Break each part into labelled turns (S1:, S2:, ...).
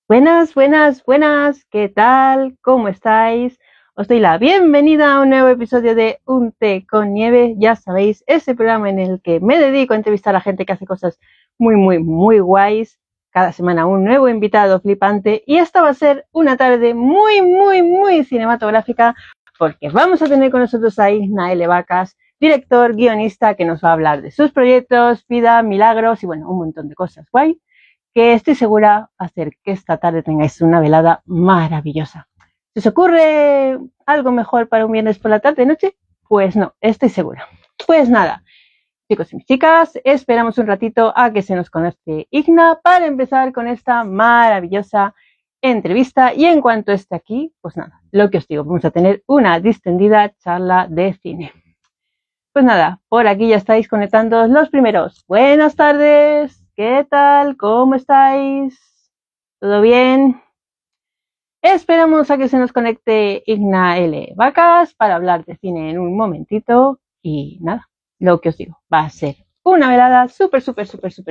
S1: Buenas, buenas, buenas, ¿qué tal? ¿Cómo estáis? Os doy la bienvenida a un nuevo episodio de Un té con nieve. Ya sabéis, ese programa en el que me dedico a entrevistar a gente que hace cosas muy guays. Cada semana un nuevo invitado flipante. Y esta va a ser una tarde muy cinematográfica porque vamos a tener con nosotros a Igna L. Vacas, director, guionista, que nos va a hablar de sus proyectos, vida, milagros y bueno, un montón de cosas guay que estoy segura va a hacer que esta tarde tengáis una velada maravillosa. ¿Se os ocurre algo mejor para un viernes por la tarde noche? Pues no, estoy segura. Pues nada, chicos y chicas, esperamos un ratito a que se nos conecte Igna para empezar con esta maravillosa entrevista y en cuanto esté aquí, pues nada, lo que os digo, vamos a tener una distendida charla de cine. Pues nada, por aquí ya estáis conectando los primeros. Buenas tardes, ¿qué tal? ¿Cómo estáis? ¿Todo bien? Esperamos a que se nos conecte Igna L. Vacas para hablar de cine en un momentito. Y nada, lo que os digo, va a ser una velada súper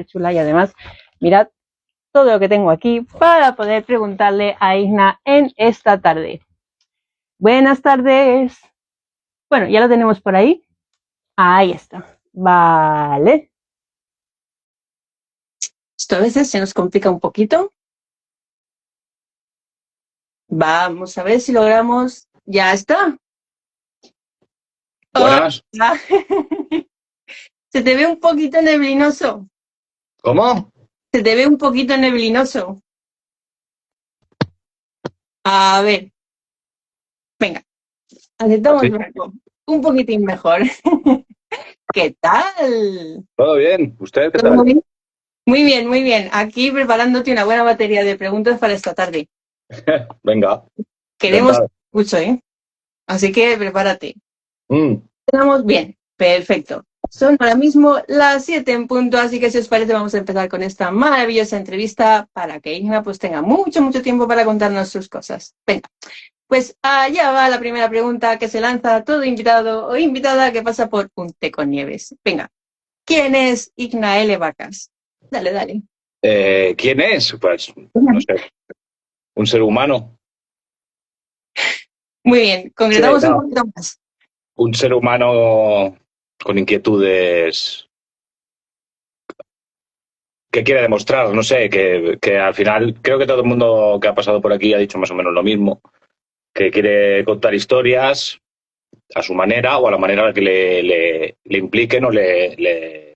S1: chula y además, mirad todo lo que tengo aquí para poder preguntarle a Igna en esta tarde. Buenas tardes. Bueno, ya lo tenemos por ahí. Ahí está. Vale. Esto a veces se nos complica un poquito. Vamos a ver si logramos. Ya está.
S2: Buenas.
S1: Hola. Se te ve un poquito neblinoso.
S2: ¿Cómo?
S1: Se te ve un poquito neblinoso. A ver. Venga. Aceptamos
S2: ¿Así?
S1: un poquitín mejor. ¿Qué tal?
S2: ¿Todo bien? ¿Usted qué
S1: ¿Todo
S2: tal?
S1: bien? Muy bien. Aquí preparándote una buena batería de preguntas para esta tarde.
S2: Venga,
S1: Queremos
S2: encantado.
S1: mucho, ¿eh? Así que prepárate.
S2: Mm,
S1: Estamos bien, perfecto. Son ahora mismo las 7 en punto, así que si os parece vamos a empezar con esta maravillosa entrevista para que Igna pues tenga mucho tiempo para contarnos sus cosas. Venga, pues allá va la primera pregunta que se lanza a todo invitado o invitada que pasa por Un té con nieves. Venga, ¿quién es Igna L. Vacas? Dale.
S2: ¿Quién es? Pues, no sé, un ser humano.
S1: Muy bien,
S2: Sí,
S1: concretamos un
S2: no,
S1: poquito más.
S2: un ser humano con inquietudes que quiere demostrar, no sé, que al final creo que todo el mundo que ha pasado por aquí ha dicho más o menos lo mismo, que quiere contar historias a su manera o a la manera a la que le impliquen o le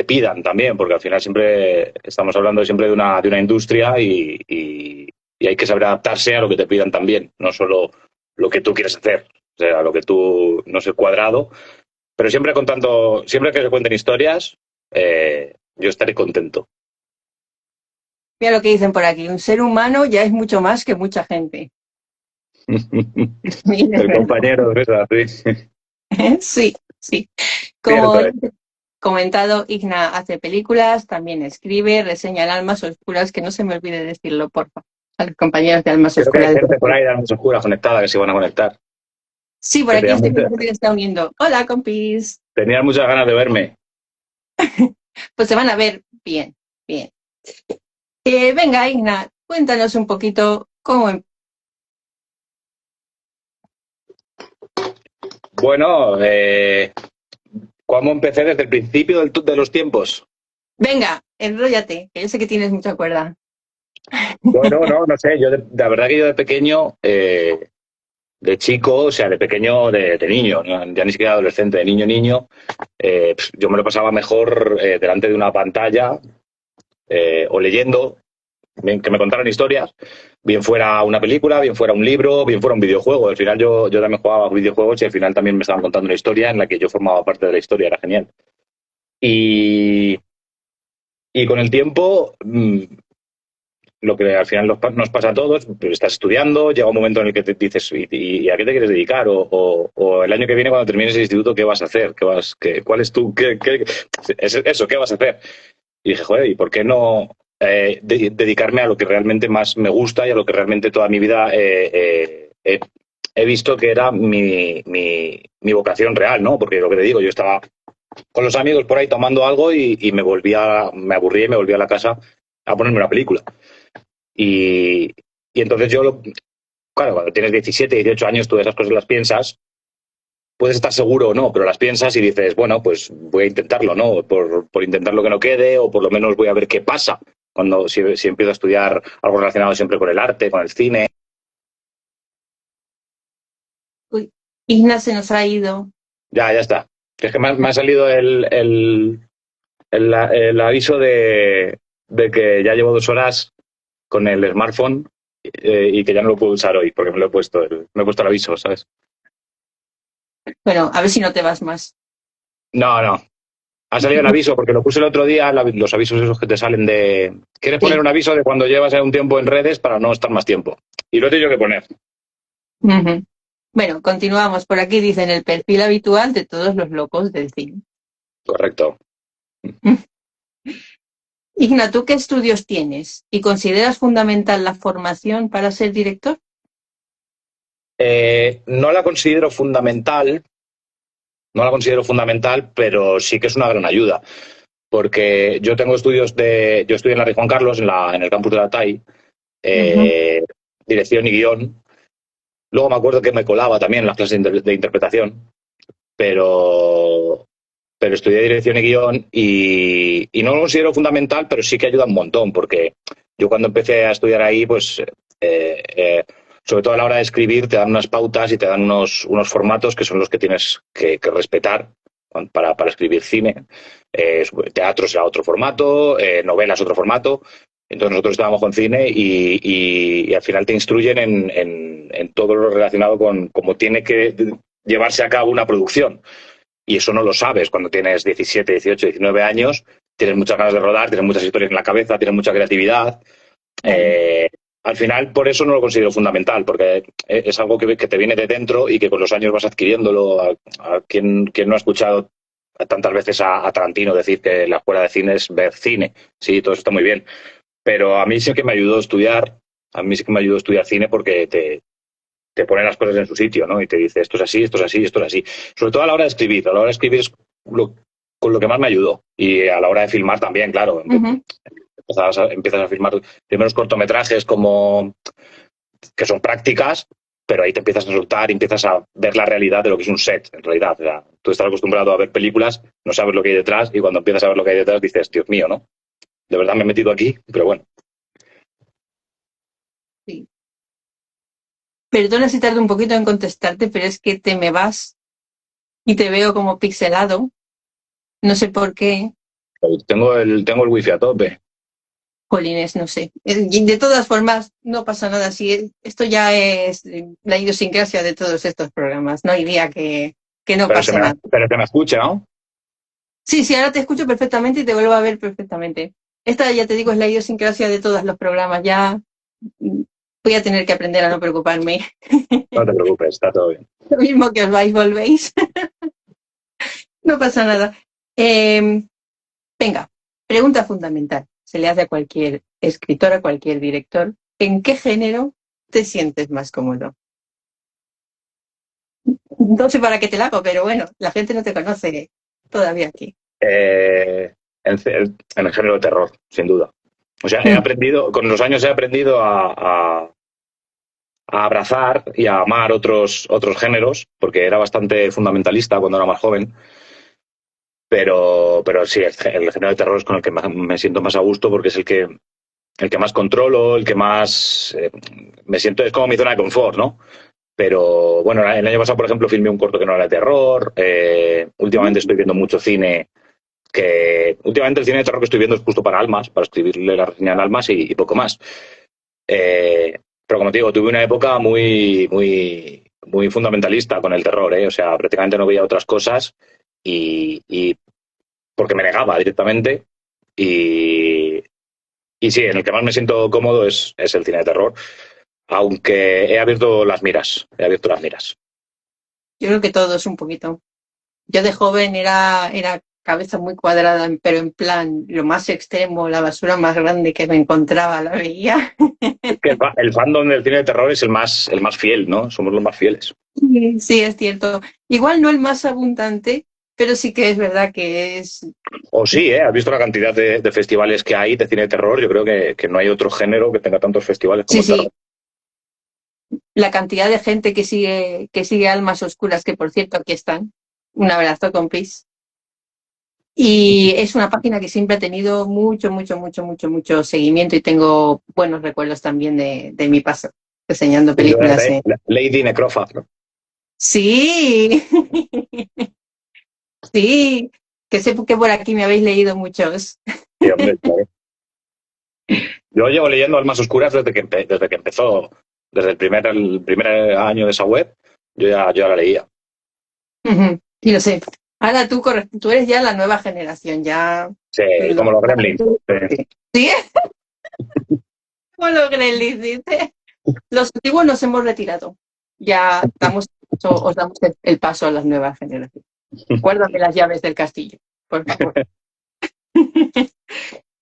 S2: pidan también, porque al final siempre estamos hablando siempre de una industria y hay que saber adaptarse a lo que te pidan también, no solo lo que tú quieres hacer, o sea, lo que tú no sé cuadrado, pero siempre contando, siempre que se cuenten historias, yo estaré contento.
S1: Mira lo que dicen por aquí, un ser humano ya es mucho más que mucha gente.
S2: El compañero de esa, sí.
S1: Sí. Como
S2: Cierto
S1: he
S2: es.
S1: comentado, Igna hace películas, también escribe, reseña en Almas Oscuras, que no se me olvide decirlo, porfa, a los compañeros de Almas
S2: Creo que hay
S1: Oscuras.
S2: gente por ahí de Almas Oscuras conectada que se van a conectar.
S1: Sí, por
S2: Que
S1: aquí
S2: tenían,
S1: estoy viendo
S2: mucha-
S1: gente que está uniendo. Hola, compis.
S2: tenían muchas ganas de verme.
S1: Pues se van a ver bien. Venga, Igna, cuéntanos un poquito cómo...
S2: Bueno, ¿cómo empecé desde el principio de los tiempos?
S1: Venga, enróllate, que yo sé que tienes mucha cuerda.
S2: Bueno, no sé, la verdad que yo de pequeño, de chico, o sea, de pequeño, de niño, ¿no? Ya ni siquiera adolescente, de niño, yo me lo pasaba mejor delante de una pantalla o leyendo, bien, que me contaran historias, bien fuera una película, bien fuera un libro, bien fuera un videojuego. Al final yo también jugaba videojuegos y al final también me estaban contando una historia en la que yo formaba parte de la historia, era genial. Y, y con el tiempo, lo que al final nos pasa a todos, pues estás estudiando, llega un momento en el que te dices, ¿y a qué te quieres dedicar? O el año que viene, cuando termines el instituto, ¿qué vas a hacer? ¿Cuál es tu, es eso, ¿qué vas a hacer? Y dije, joder, ¿y por qué no dedicarme a lo que realmente más me gusta y a lo que realmente toda mi vida he visto que era mi vocación real, ¿no? Porque lo que te digo, yo estaba con los amigos por ahí tomando algo y me aburría y me volvía a la casa a ponerme una película. Y, y entonces claro, cuando tienes 17, 18 años, tú esas cosas las piensas, puedes estar seguro o no, pero las piensas y dices, bueno, pues voy a intentarlo, ¿no? Por intentar lo que no quede, o por lo menos voy a ver qué pasa si empiezo a estudiar algo relacionado siempre con el arte, con el cine.
S1: Uy, Igna se nos ha ido.
S2: Ya está. Es que me ha salido el aviso de que ya llevo 2 horas con el smartphone y que ya no lo puedo usar hoy porque me he puesto el aviso, ¿sabes?
S1: Bueno, a ver si no te vas más.
S2: No. Ha salido el aviso porque lo puse el otro día, los avisos esos que te salen de... ¿Quieres poner
S1: Sí.
S2: un aviso de cuando llevas un tiempo en redes para no estar más tiempo? Y lo he tenido que poner.
S1: Ujú. Bueno, continuamos. Por aquí dicen el perfil habitual de todos los locos del cine.
S2: Correcto.
S1: Igna, ¿tú qué estudios tienes? ¿Y consideras fundamental la formación para ser director?
S2: No la considero fundamental, pero sí que es una gran ayuda. Porque yo tengo yo estudié en la Rey Juan Carlos, en el campus de la TAI, dirección y guión. Luego me acuerdo que me colaba también en las clases de interpretación, pero, pero estudié dirección y guión y no lo considero fundamental, pero sí que ayuda un montón, porque yo cuando empecé a estudiar ahí, pues sobre todo a la hora de escribir, te dan unas pautas y te dan unos formatos que son los que tienes que respetar para escribir cine. Teatro será otro formato, novelas otro formato. Entonces nosotros estábamos con cine y al final te instruyen en todo lo relacionado con cómo tiene que llevarse a cabo una producción. Y eso no lo sabes cuando tienes 17, 18, 19 años, tienes muchas ganas de rodar, tienes muchas historias en la cabeza, tienes mucha creatividad. Al final, por eso no lo considero fundamental, porque es algo que te viene de dentro y que con los años vas adquiriéndolo. A quien no ha escuchado tantas veces a Tarantino decir que la escuela de cine es ver cine. Sí, todo eso está muy bien. Pero a mí sí que me ayudó a estudiar cine porque te pone las cosas en su sitio, ¿no? Y te dice esto es así, esto es así, esto es así. Sobre todo a la hora de escribir. A la hora de escribir es con lo que más me ayudó. Y a la hora de filmar también, claro. Empiezas a filmar primeros cortometrajes que son prácticas, pero ahí te empiezas a soltar y empiezas a ver la realidad de lo que es un set, en realidad. O sea, tú estás acostumbrado a ver películas, no sabes lo que hay detrás, y cuando empiezas a ver lo que hay detrás dices, Dios mío, ¿no? De verdad me he metido aquí, pero bueno.
S1: Sí. Perdona si tardo un poquito en contestarte, pero es que te me vas y te veo como pixelado. No sé por qué.
S2: Tengo el wifi a tope.
S1: Jolines, no sé. Y de todas formas, no pasa nada. Si esto ya es la idiosincrasia de todos estos programas. No hay día que no pase nada.
S2: Pero se me escucha, ¿no?
S1: Sí, ahora te escucho perfectamente y te vuelvo a ver perfectamente. Esta, ya te digo, es la idiosincrasia de todos los programas. Ya voy a tener que aprender a no preocuparme.
S2: No te preocupes, está todo bien.
S1: Lo mismo que os vais, volvéis. No pasa nada. Venga, pregunta fundamental. Se le hace a cualquier escritor, a cualquier director. ¿En qué género te sientes más cómodo? No sé para qué te la hago, pero bueno, la gente no te conoce todavía aquí.
S2: En el género de terror, sin duda. O sea, con los años he aprendido a abrazar y a amar otros géneros, porque era bastante fundamentalista cuando era más joven. Pero sí, el género de terror es con el que me siento más a gusto porque es el que más controlo, el que más me siento, es como mi zona de confort, ¿no? Pero bueno, el año pasado, por ejemplo, filmé un corto que no era de terror. Últimamente estoy viendo mucho cine últimamente el cine de terror que estoy viendo es justo para Almas, para escribirle la reseña en Almas y poco más. Pero como te digo, tuve una época muy, muy, muy fundamentalista con el terror, ¿eh? O sea, prácticamente no veía otras cosas y porque me negaba directamente. Y sí, en el que más me siento cómodo es el cine de terror, aunque he abierto las miras.
S1: Yo creo que todos un poquito. Yo de joven era cabeza muy cuadrada, pero en plan, lo más extremo, la basura más grande que me encontraba, la veía.
S2: Es que el fandom del cine de terror es el más fiel, ¿no? Somos los más fieles.
S1: Sí, es cierto. Igual no el más abundante,
S3: pero sí que es verdad que es...
S2: O sí, ¿eh? ¿Has visto la cantidad de festivales que hay de cine de terror? Yo creo que no hay otro género que tenga tantos festivales como
S3: Sí,
S2: el terror.
S3: sí, la cantidad de gente que sigue Almas Oscuras, que por cierto aquí están. Un abrazo, compis. Y es una página que siempre ha tenido mucho seguimiento y tengo buenos recuerdos también de mi paso enseñando
S2: Y yo
S3: películas.
S2: Lady Necrophag, ¿no?
S3: Sí, sí, que sé que por aquí me habéis leído muchos.
S2: Sí, hombre, claro. Yo llevo leyendo Almas Oscuras desde que empezó, desde el primer año de esa web, yo ya la leía.
S3: Y lo sé. Ahora tú eres ya la nueva generación, ya...
S2: Sí, como los Gremlins. Sí.
S3: ¿Sí? Como los Gremlins, dice. Los antiguos nos hemos retirado. Ya os damos el paso a las nuevas generaciones. Guárdame las llaves del castillo, por favor.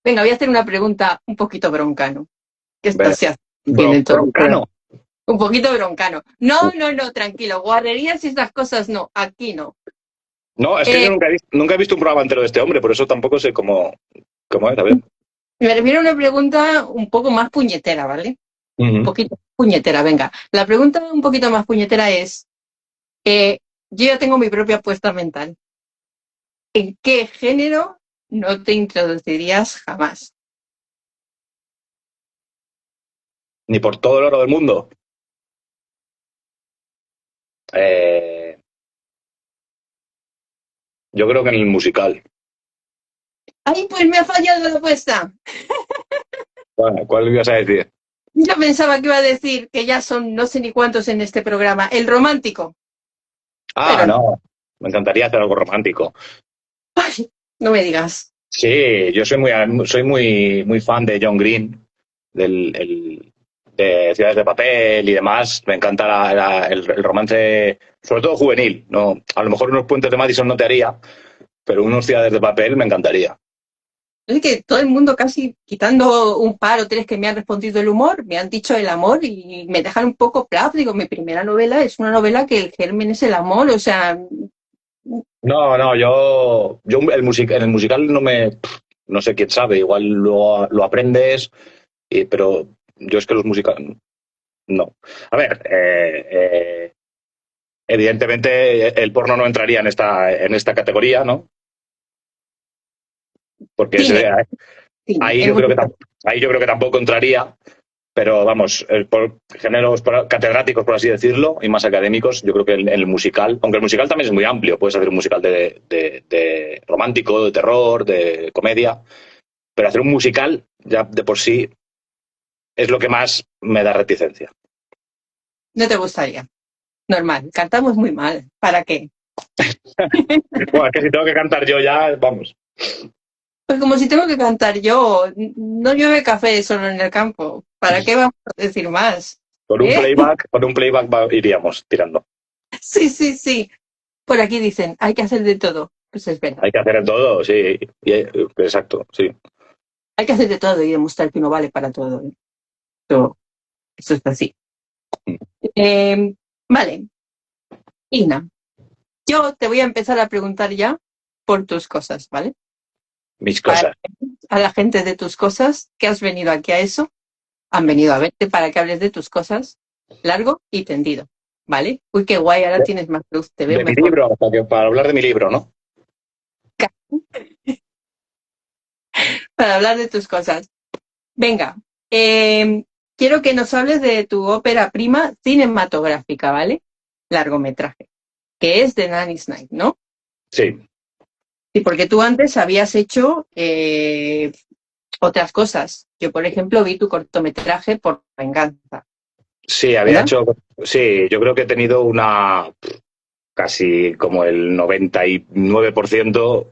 S3: Venga, voy a hacer una pregunta un poquito broncano. Que esto se hace bien en todo el programa.
S2: Broncano.
S3: Un poquito broncano. No, tranquilo. Guarrerías y esas cosas no. Aquí no.
S2: No, es que yo nunca he visto un programa entero de este hombre, por eso tampoco sé cómo es, a ver.
S3: Me refiero a una pregunta un poco más puñetera, ¿vale? Un
S2: Uh-huh.
S3: poquito puñetera, venga. La pregunta un poquito más puñetera es, yo ya tengo mi propia apuesta mental. ¿En qué género no te introducirías jamás?
S2: Ni por todo el oro del mundo. Yo creo que en el musical.
S3: ¡Ay, pues me ha fallado la apuesta!
S2: Bueno, ¿cuál ibas a decir?
S3: Yo pensaba que iba a decir que ya son no sé ni cuántos en este programa. El romántico.
S2: Ah,
S3: Pero no.
S2: no. Me encantaría hacer algo romántico.
S3: Ay, no me digas.
S2: Sí, yo soy muy fan de John Green, de Ciudades de Papel y demás. Me encanta el romance, sobre todo juvenil. No, a lo mejor unos Puentes de Madison no te haría, pero unos Ciudades de Papel me encantaría.
S3: Es que todo el mundo casi, quitando un par o tres que me han respondido el humor, me han dicho el amor y me dejan un poco plaf. Digo, mi primera novela es una novela que el germen es el amor, o sea,
S2: No, yo en el musical no sé quién sabe, igual lo aprendes, pero yo es que los musicales, no. A ver, evidentemente el porno no entraría en esta categoría, ¿no? Porque
S3: cine, cine,
S2: ahí
S3: el
S2: yo creo que
S3: musical.
S2: ahí yo creo que tampoco entraría, pero vamos, por géneros catedráticos, por así decirlo, y más académicos, yo creo que el musical, aunque el musical también es muy amplio, puedes hacer un musical de romántico, de terror, de comedia, pero hacer un musical ya de por sí es lo que más me da reticencia.
S3: No te gustaría. Normal, cantamos muy mal. ¿Para qué?
S2: Bueno, es que si tengo que cantar yo ya, vamos,
S3: Pues como si tengo que cantar yo, no llueve café solo en el campo. ¿Para qué vamos a decir más? ¿Eh?
S2: con un playback iríamos tirando.
S3: Sí, sí, sí. Por aquí dicen, hay que hacer de todo. Pues es verdad.
S2: Hay que hacer todo, sí, exacto, sí.
S3: Hay que hacer de todo y demostrar que uno vale para todo. ¿Eh? Eso es así. Vale, Ina, yo te voy a empezar a preguntar ya por tus cosas, ¿vale?
S2: Mis
S3: Para
S2: cosas.
S3: a la gente de tus cosas, que has venido aquí a eso, han venido a verte para que hables de tus cosas, largo y tendido, ¿vale? Uy, qué guay, ahora tienes más luz, te veo
S2: De mi
S3: mejor.
S2: libro, para hablar de mi libro, ¿no?
S3: Para hablar de tus cosas. Venga, quiero que nos hables de tu ópera prima cinematográfica, ¿vale? Largometraje, que es de Nanny's Night, ¿no?
S2: Sí.
S3: Sí, porque tú antes habías hecho otras cosas. Yo, por ejemplo, vi tu cortometraje por venganza,
S2: Sí,
S3: ¿verdad?
S2: sí, yo creo que he tenido casi como el 99%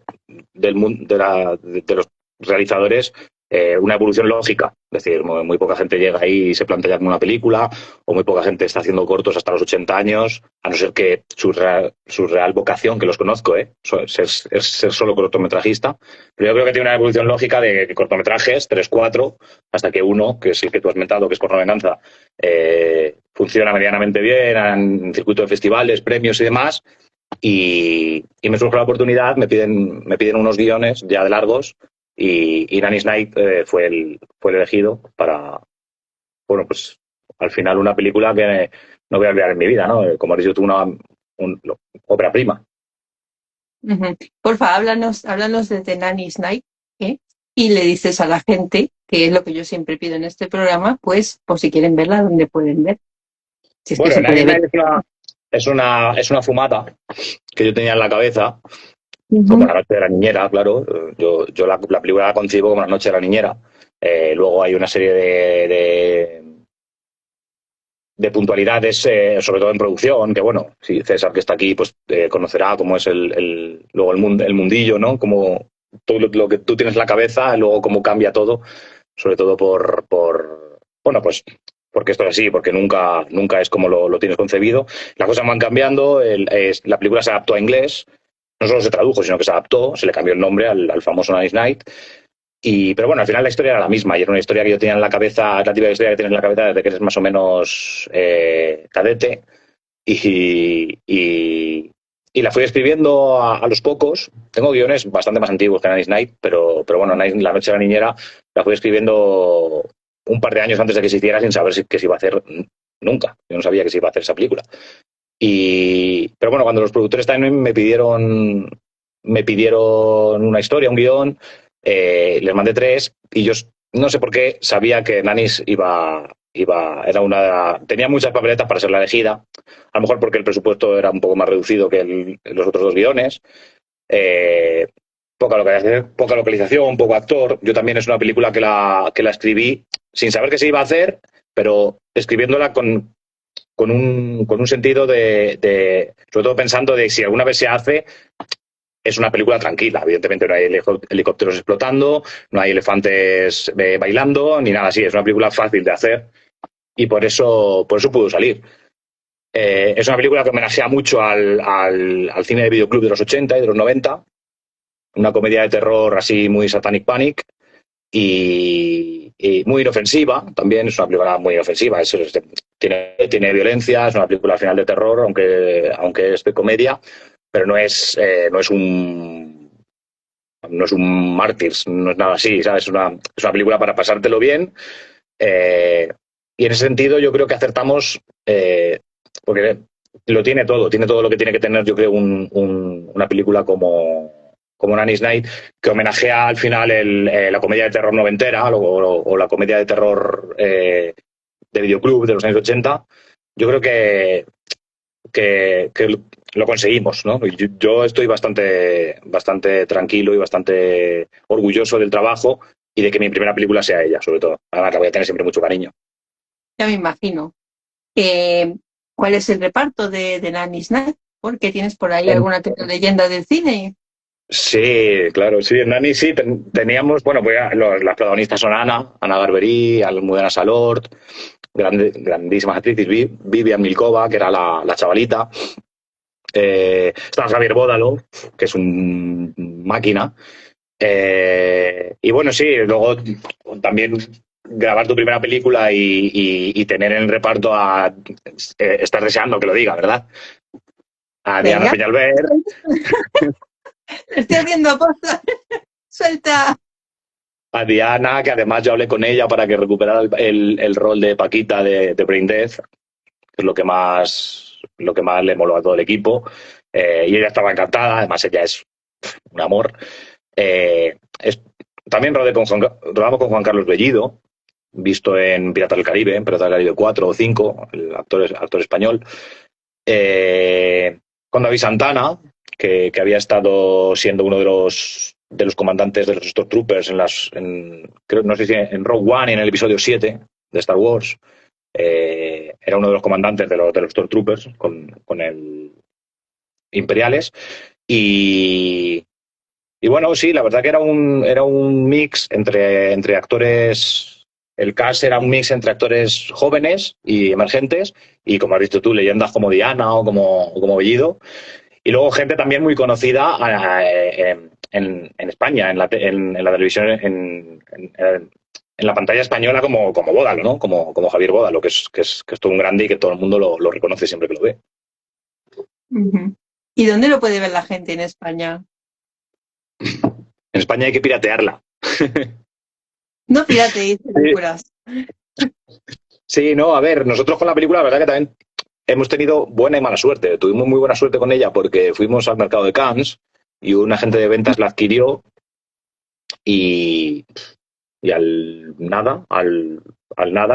S2: del mundo de los realizadores, una evolución lógica. Es decir, muy poca gente llega ahí y se plantea como una película, o muy poca gente está haciendo cortos hasta los 80 años, a no ser que su real vocación, que los conozco, es ser solo cortometrajista. Pero yo creo que tiene una evolución lógica de cortometrajes, 3, 4, hasta que uno, que es el que tú has mentado, que es Porno Venganza, funciona medianamente bien en circuito de festivales, premios y demás, y me surge la oportunidad, me piden unos guiones ya de largos y Nanny's Night fue el elegido para, bueno, pues al final una película que no voy a olvidar en mi vida, ¿no? Como has dicho tú, una obra prima.
S3: Porfa, háblanos de The Nanny's Night, ¿eh? Y le dices a la gente, que es lo que yo siempre pido en este programa, pues por si quieren verla, ¿dónde pueden ver? Si es
S2: Bueno,
S3: que se puede ver.
S2: es una fumata que yo tenía en la cabeza,
S3: Uh-huh.
S2: como La noche de la niñera, claro. Yo la película la concibo como La noche de la niñera. Luego hay una serie de puntualidades, sobre todo en producción, que bueno, si César que está aquí, pues conocerá cómo es luego el mundillo, ¿no? Como todo lo que tú tienes en la cabeza, luego cómo cambia todo, sobre todo bueno, pues porque esto es así, porque nunca es como lo tienes concebido. Las cosas van cambiando, la película se adaptó a inglés, no solo se tradujo, sino que se adaptó, se le cambió el nombre al famoso Night Night. Pero bueno, al final la historia era la misma y era una historia que yo tenía en la cabeza, la típica historia que tienes en la cabeza desde que eres más o menos cadete y la fui escribiendo a los pocos. Tengo guiones bastante más antiguos que Nanny's Night, pero bueno, La noche de la niñera la fui escribiendo un par de años antes de que se hiciera sin saber que se iba a hacer nunca. Yo no sabía que se iba a hacer esa película. Pero bueno, cuando los productores también me pidieron una historia, un guión, les mandé 3 y yo no sé por qué sabía que Nanny's tenía muchas papeletas para ser la elegida, a lo mejor porque el presupuesto era un poco más reducido que los otros 2 guiones, poca localización, poco actor. Yo también es una película que la escribí sin saber qué se iba a hacer, pero escribiéndola con un sentido sobre todo pensando de si alguna vez se hace, es una película tranquila. Evidentemente no hay helicópteros explotando, no hay elefantes bailando, ni nada así. Es una película fácil de hacer y por eso pudo salir. Es una película que homenajea mucho al cine de videoclub de los 80 y de los 90. Una comedia de terror así muy Satanic Panic y muy inofensiva. También es una película muy inofensiva. Tiene violencia, es una película al final de terror, aunque es de comedia, pero no es un Mártires, no es nada así, ¿sabes? Es una película para pasártelo bien. Y en ese sentido yo creo que acertamos, porque tiene todo lo que tiene que tener, yo creo, una película como Nanny's Night, que homenajea al final la comedia de terror noventera o la comedia de terror de videoclub de los años 80. Yo creo que lo conseguimos, ¿no? Yo estoy bastante tranquilo y bastante orgulloso del trabajo y de que mi primera película sea ella, sobre todo. Además, la voy a tener siempre mucho cariño.
S3: Ya me imagino. ¿Cuál es el reparto de Nanny's Night? Porque tienes por ahí alguna leyenda del cine.
S2: Sí, claro, sí, en Nanny sí, teníamos, bueno, pues las protagonistas son Ana Barberí, Almudena Salort, grandísimas actrices, Vivian Milkova, que era la chavalita, estaba Javier Bódalo, que es un máquina, y bueno, sí, luego también grabar tu primera película y tener en el reparto estás deseando que lo diga, ¿verdad? A Diana Peñalver.
S3: Estoy haciendo cosas. Suelta.
S2: A Diana, que además yo hablé con ella para que recuperara el rol de Paquita de Brain Death, que es lo que más le moló a todo el equipo. Y ella estaba encantada, además ella es un amor. También rodamos con Juan Carlos Bellido, visto en Piratas del Caribe, en Piratas del Caribe 4 o 5, el actor español. Con David Santana, que había estado siendo uno de los comandantes de los Stormtroopers no sé si en Rogue One y en el episodio 7 de Star Wars. Era uno de los comandantes de los Stormtroopers con el Imperiales. Y bueno, sí, la verdad que era un mix entre actores. El cast era un mix entre actores jóvenes y emergentes, y como has dicho tú, leyendas como Diana o como Bellido. Y luego gente también muy conocida en España, en la televisión, en la pantalla española, como Bódalo, ¿no? Como Javier Bódalo, que es todo un grande y que todo el mundo lo reconoce siempre que lo ve.
S3: Uh-huh. ¿Y dónde lo puede ver la gente en España?
S2: En España hay que piratearla.
S3: No pirateéis películas.
S2: Sí, no, a ver, nosotros con la película, la verdad que también hemos tenido buena y mala suerte. Tuvimos muy buena suerte con ella porque fuimos al mercado de Cannes y un agente de ventas la adquirió y, y al nada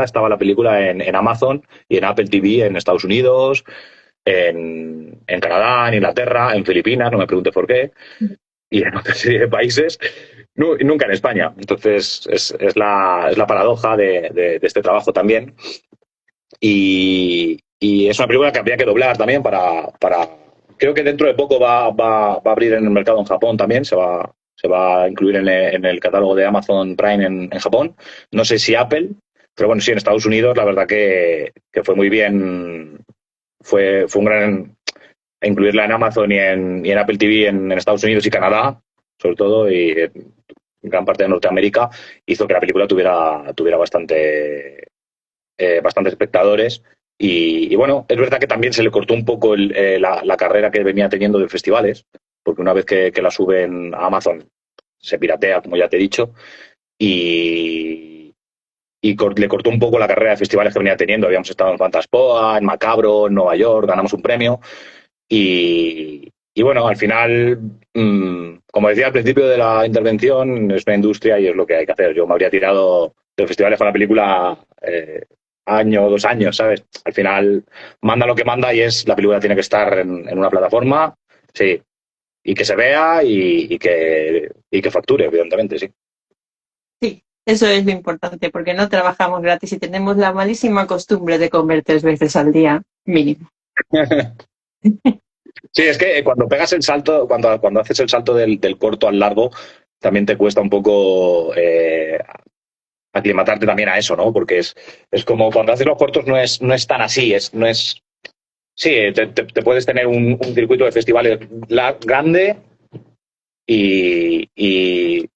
S2: estaba la película en Amazon y en Apple TV en Estados Unidos, en Canadá, en Inglaterra, en Filipinas, no me pregunte por qué, y en otra serie de países, nunca en España. Entonces es la paradoja de este trabajo también. Y es una película que habría que doblar también para creo que dentro de poco va a abrir en el mercado en Japón también, se va a incluir en el catálogo de Amazon Prime en Japón. No sé si Apple, pero bueno, sí, en Estados Unidos la verdad que fue muy bien, fue un gran incluirla en Amazon y en Apple TV en Estados Unidos y Canadá, sobre todo, y en gran parte de Norteamérica, hizo que la película tuviera bastantes espectadores. Y bueno, es verdad que también se le cortó un poco la carrera que venía teniendo de festivales, porque una vez que la suben a Amazon se piratea, como ya te he dicho, le cortó un poco la carrera de festivales que venía teniendo. Habíamos estado en Fantaspoa, en Macabro, en Nueva York, ganamos un premio. Y bueno, al final, como decía al principio de la intervención, es una industria y es lo que hay que hacer. Yo me habría tirado de festivales con la película año o 2 años, ¿sabes? Al final manda lo que manda y la película tiene que estar en una plataforma, sí, y que se vea y que facture, evidentemente, sí.
S3: Sí, eso es lo importante, porque no trabajamos gratis y tenemos la malísima costumbre de comer 3 veces al día, mínimo.
S2: Sí, es que cuando pegas el salto, cuando haces el salto del corto al largo, también te cuesta un poco aclimatarte también a eso, ¿no? Porque es como cuando haces los cortos no es tan así, no es. Sí, te puedes tener un circuito de festivales grande y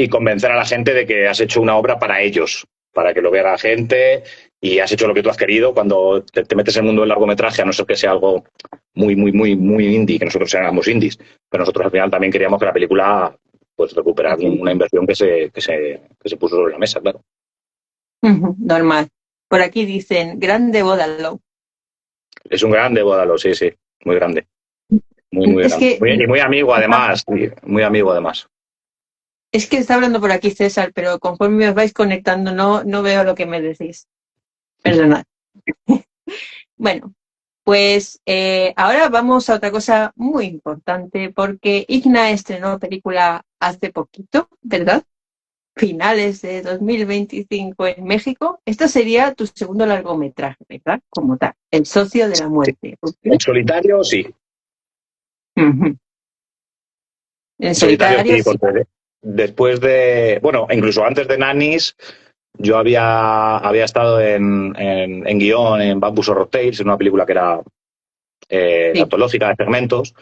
S2: convencer a la gente de que has hecho una obra para ellos, para que lo vea la gente y has hecho lo que tú has querido. Cuando te metes en el mundo del largometraje, a no ser que sea algo muy, muy, muy, muy indie, que nosotros éramos indies, pero nosotros al final también queríamos que la película pues recuperar una inversión que se puso sobre la mesa, claro.
S3: Normal. Por aquí dicen, grande Bódalo.
S2: Es un grande Bódalo, sí, sí, muy grande. Muy, muy
S3: Es
S2: grande.
S3: que,
S2: Muy amigo además, muy amigo además.
S3: es que está hablando por aquí César, pero conforme os vais conectando no veo lo que me decís. Perdonad. Bueno, pues ahora vamos a otra cosa muy importante, porque Igna estrenó película hace poquito, ¿verdad? Finales de 2025 en México. Esto sería tu segundo largometraje, ¿verdad? Como tal, El socio de la muerte.
S2: En solitario, sí.
S3: Uh-huh. En
S2: En solitario,
S3: solitario,
S2: sí,
S3: sí.
S2: porque después bueno, incluso antes de Nannies, yo había estado en guión en Bambus Horror Tales, en una película que era
S3: Sí.
S2: antológica de segmentos.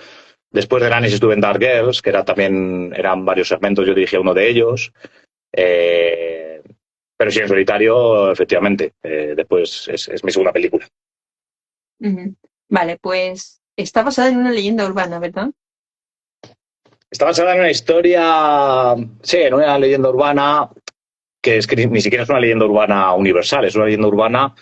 S2: Después de Nannies estuve en Dark Girls, que eran varios segmentos, yo dirigía uno de ellos. Pero sí, en solitario, efectivamente. Después es mi segunda película.
S3: Uh-huh. Vale, pues está basada en una leyenda urbana, ¿verdad?
S2: Está basada en una historia, sí, en una leyenda urbana que ni siquiera es una leyenda urbana universal, es una leyenda urbana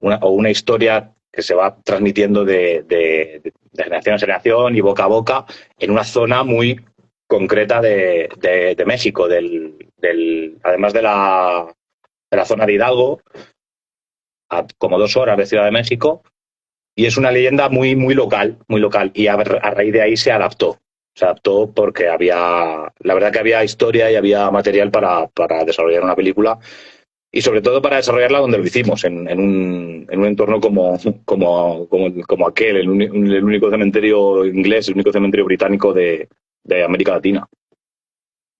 S2: o una historia que se va transmitiendo de generación en generación y boca a boca en una zona muy concreta de México, además de la zona de Hidalgo, a como 2 horas de Ciudad de México, y es una leyenda muy, muy local, y a raíz de ahí se adaptó. Se adaptó porque la verdad que había historia y había material para desarrollar una película y sobre todo para desarrollarla donde lo hicimos, en un entorno como aquel, el único cementerio inglés, el único cementerio británico de América Latina.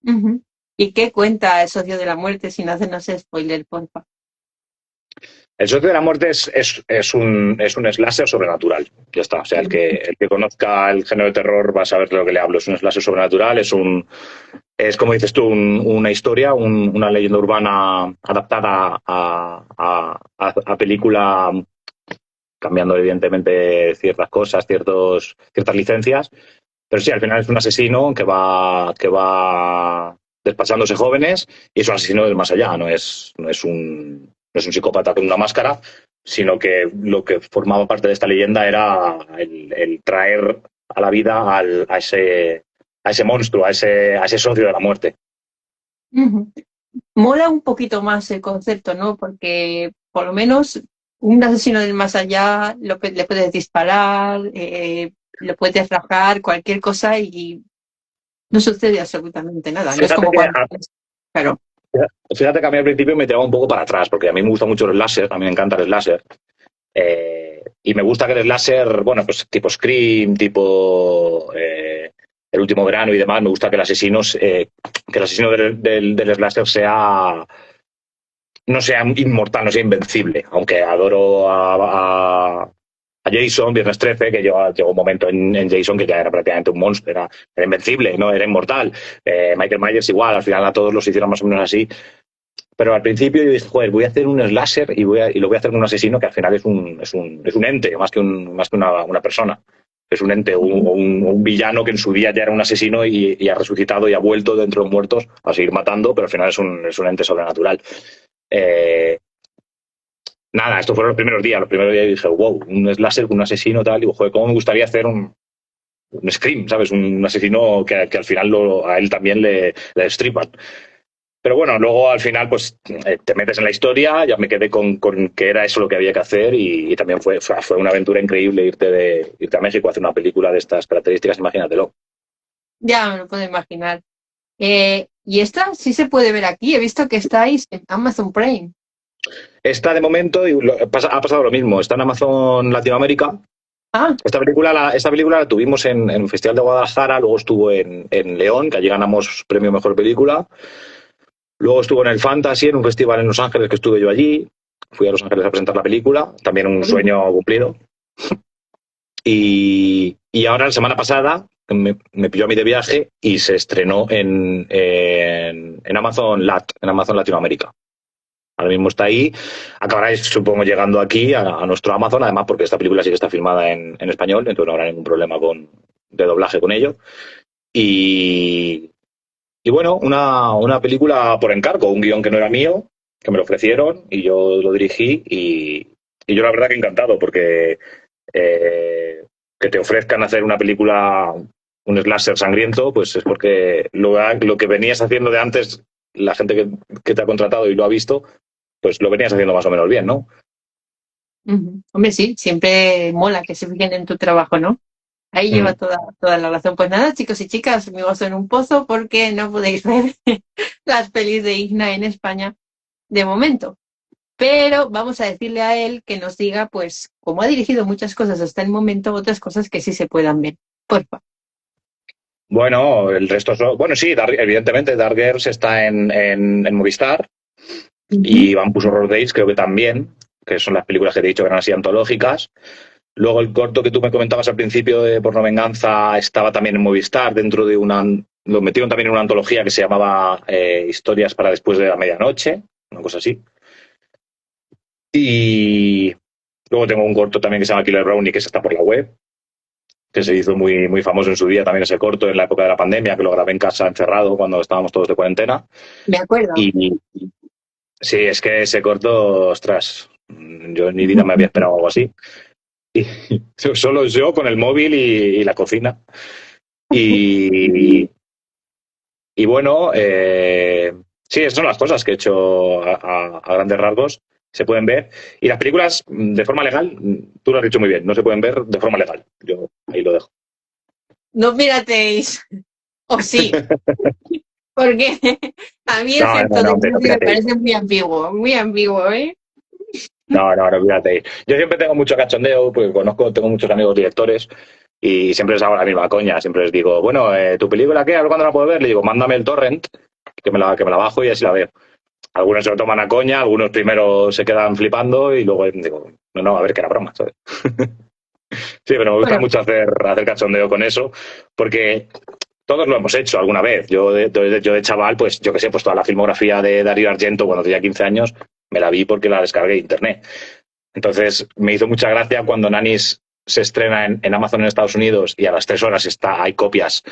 S3: Uh-huh. ¿Y qué cuenta El socio de la muerte sin hacernos spoiler, porfa?
S2: El socio de la muerte es un slasher sobrenatural. Ya está. O sea, el que conozca el género de terror va a saber de lo que le hablo. Es un slasher sobrenatural, es como dices tú, una historia, una leyenda urbana adaptada a película cambiando evidentemente ciertas cosas, ciertas licencias. Pero sí, al final es un asesino que va despachándose jóvenes y es un asesino del más allá, no es un psicópata con una máscara, sino que lo que formaba parte de esta leyenda era el traer a la vida a ese monstruo, a ese socio de la muerte.
S3: Mola un poquito más el concepto, ¿no? Porque por lo menos un asesino del más allá le puedes disparar, le puedes rajar, cualquier cosa y no sucede absolutamente nada. No es como cuando... Claro.
S2: Fíjate que a mí al principio me tiraba un poco para atrás, porque a mí me gusta mucho el slasher, a mí me encanta el slasher. Y me gusta que el slasher, bueno, pues tipo Scream, tipo El último verano y demás, me gusta que el asesino del slasher no sea inmortal, no sea invencible, aunque adoro a Jason, Viernes 13, que llegó un momento en Jason que ya era prácticamente un monstruo, era invencible, no era inmortal. Michael Myers igual, al final a todos los hicieron más o menos así. Pero al principio yo dije, joder, voy a hacer un slasher y lo voy a hacer con un asesino que al final es un ente, más que una persona. Es un ente, un villano que en su día ya era un asesino y ha resucitado y ha vuelto dentro de los muertos a seguir matando, pero al final es un ente sobrenatural. Nada, estos fueron los primeros días. Los primeros días dije, wow, un slasher con un asesino tal. Y digo, joder, ¿cómo me gustaría hacer un Scream, ¿sabes? Un asesino que al final a él también le destripan. Pero bueno, luego al final pues te metes en la historia, ya me quedé con que era eso lo que había que hacer y también fue una aventura increíble irte a México a hacer una película de estas características, imagínatelo.
S3: Ya me lo puedo imaginar. Y esta sí se puede ver aquí, he visto que estáis en Amazon Prime.
S2: Esta de momento ha pasado lo mismo, está en Amazon Latinoamérica. Esta película la tuvimos en un festival de Guadalajara, luego estuvo en León, que allí ganamos premio Mejor Película. Luego estuvo en el Fantasy, en un festival en Los Ángeles que estuve yo allí. Fui a Los Ángeles a presentar la película, también un sueño cumplido. Y ahora, la semana pasada, me pilló a mí de viaje y se estrenó en Amazon Latinoamérica. Ahora mismo está ahí. Acabará, supongo, llegando aquí a nuestro Amazon, además porque esta película sí que está filmada en español, entonces no habrá ningún problema de doblaje con ello. Y bueno, una película por encargo, un guión que no era mío, que me lo ofrecieron y yo lo dirigí y yo la verdad que encantado porque que te ofrezcan hacer una película, un slasher sangriento, pues es porque lo que venías haciendo de antes, la gente que te ha contratado y lo ha visto, pues lo venías haciendo más o menos bien, ¿no?
S3: Hombre, sí, siempre mola que se fijen en tu trabajo, ¿no? Ahí lleva toda la razón. Pues nada, chicos y chicas, me gozo en un pozo porque no podéis ver las pelis de Igna en España de momento. Pero vamos a decirle a él que nos diga, pues, como ha dirigido muchas cosas hasta el momento, otras cosas que sí se puedan ver. Porfa.
S2: Bueno, el resto bueno, sí, evidentemente Dark Girls está en Movistar y Vampus Horror Days creo que también, que son las películas que te he dicho que eran así antológicas. Luego el corto que tú me comentabas al principio de Porno Venganza estaba también en Movistar, lo metieron también en una antología que se llamaba Historias para después de la medianoche, una cosa así. Y luego tengo un corto también que se llama Killer Brownie, que está por la web, que se hizo muy, muy famoso en su día también ese corto, en la época de la pandemia, que lo grabé en casa encerrado cuando estábamos todos de cuarentena.
S3: Me acuerdo.
S2: Y sí, es que ese corto, ostras, yo en mi vida me había esperado algo así. Y solo yo con el móvil y la cocina. Y bueno, sí, esas son las cosas que he hecho a grandes rasgos. Se pueden ver. Y las películas, de forma legal, tú lo has dicho muy bien, no se pueden ver de forma legal. Yo ahí lo dejo.
S3: No pirateéis. O sí. Porque a mí el gesto me parece muy ambiguo, ¿eh?
S2: No, fíjate. Yo siempre tengo mucho cachondeo, porque tengo muchos amigos directores y siempre les hago la misma coña. Siempre les digo, bueno, ¿tu película qué? A ver cuándo la puedo ver. Le digo, mándame el torrent, que me la bajo y así la veo. Algunos se lo toman a coña, algunos primero se quedan flipando y luego digo, no, a ver que era broma, ¿sabes? Sí, pero me gusta mucho hacer cachondeo con eso, porque todos lo hemos hecho alguna vez. Yo de chaval, pues yo qué sé, pues toda la filmografía de Dario Argento cuando tenía 15 años me la vi porque la descargué de internet. Entonces me hizo mucha gracia cuando Nanny's se estrena en Amazon en Estados Unidos y a las 3 horas hay copias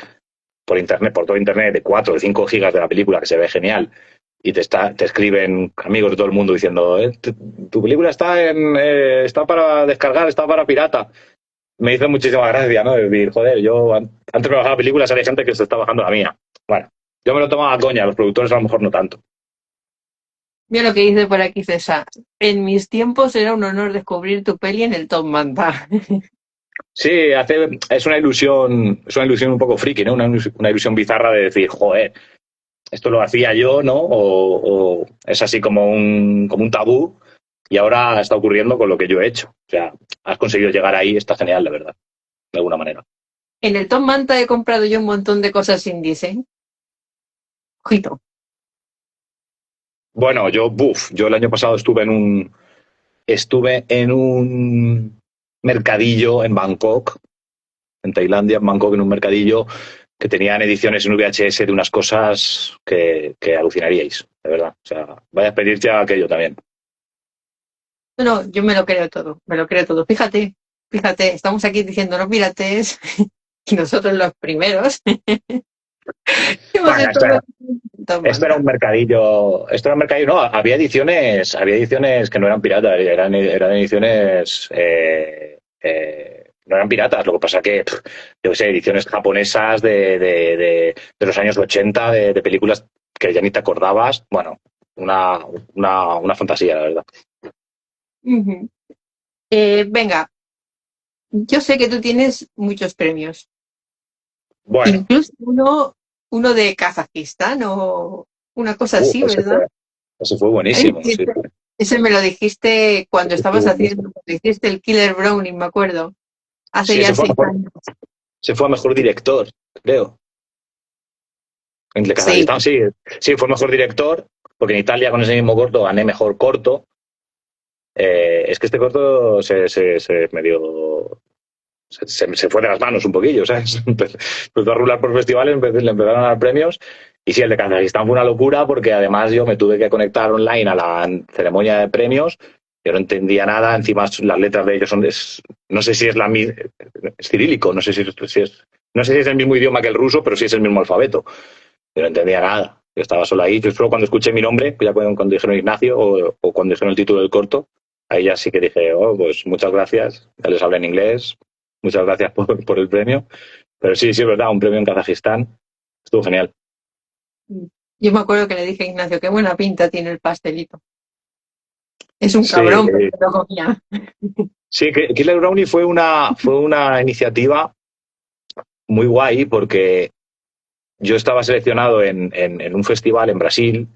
S2: por internet, por todo internet, de 4 o 5 gigas de la película que se ve genial. Y te escriben amigos de todo el mundo diciendo, tu película está para descargar, está para pirata. Me hizo muchísima gracia, ¿no? Decir, joder, yo antes me bajaba películas, había gente que se está bajando la mía. Bueno, yo me lo tomaba a coña, los productores a lo mejor no tanto.
S3: Mira lo que dice por aquí César. En mis tiempos era un honor descubrir tu peli en el Top Manta.
S2: Sí, es una ilusión un poco friki, ¿no? Una ilusión bizarra de decir, joder, esto lo hacía yo, ¿no? O es así como un tabú y ahora está ocurriendo con lo que yo he hecho. O sea, has conseguido llegar ahí, está genial, la verdad, de alguna manera.
S3: En el Top Manta he comprado yo un montón de cosas indies, ¿eh? Ojito.
S2: Bueno, yo el año pasado estuve en un mercadillo en Bangkok, en Tailandia, en Bangkok, en un mercadillo que tenían ediciones en VHS de unas cosas que alucinaríais, de verdad. O sea, vaya a pedir ya aquello también.
S3: No, yo me lo creo todo, me lo creo todo. Fíjate, estamos aquí diciendo no pirates y nosotros los primeros. Hemos
S2: Bueno,
S3: hecho
S2: esto era un mercadillo, no, había ediciones que no eran piratas, eran ediciones, no eran piratas, lo que pasa que, yo qué sé, ediciones japonesas de los años 80, de películas que ya ni te acordabas, bueno, una fantasía, la verdad.
S3: Uh-huh. Venga, yo sé que tú tienes muchos premios.
S2: Bueno,
S3: Incluso uno de Kazajistán o una cosa así,
S2: ese
S3: ¿verdad?
S2: fue buenísimo, sí.
S3: Ese me lo dijiste cuando
S2: Ese fue
S3: estabas
S2: buenísimo.
S3: cuando hiciste el Killer Browning, me acuerdo. Hace
S2: Sí,
S3: ya 6 años.
S2: se fue a mejor director, creo. En el
S3: Sí.
S2: Kazajistán, sí, fue mejor director, porque en Italia con ese mismo corto gané mejor corto. Es que este corto se medio. Se fue de las manos un poquillo, ¿sabes? Empezó a rular por festivales, le empezaron a dar premios. Y sí, el de Kazajistán fue una locura porque además yo me tuve que conectar online a la ceremonia de premios. Yo no entendía nada, encima las letras de ellos no sé si es es cirílico, no sé si es el mismo idioma que el ruso, pero sí es el mismo alfabeto. Yo no entendía nada. Yo estaba solo ahí. Yo solo cuando escuché mi nombre, ya cuando dijeron Ignacio o cuando dijeron el título del corto, ahí ya sí que dije, oh, pues muchas gracias. Ya les hablé en inglés. Muchas gracias por el premio. Pero sí, es verdad, un premio en Kazajistán. Estuvo genial.
S3: Yo me acuerdo que le dije a Ignacio, qué buena pinta tiene el pastelito. Es un
S2: Sí,
S3: cabrón, pero lo comía.
S2: sí, Killer Brownie fue una iniciativa muy guay porque yo estaba seleccionado en un festival en Brasil.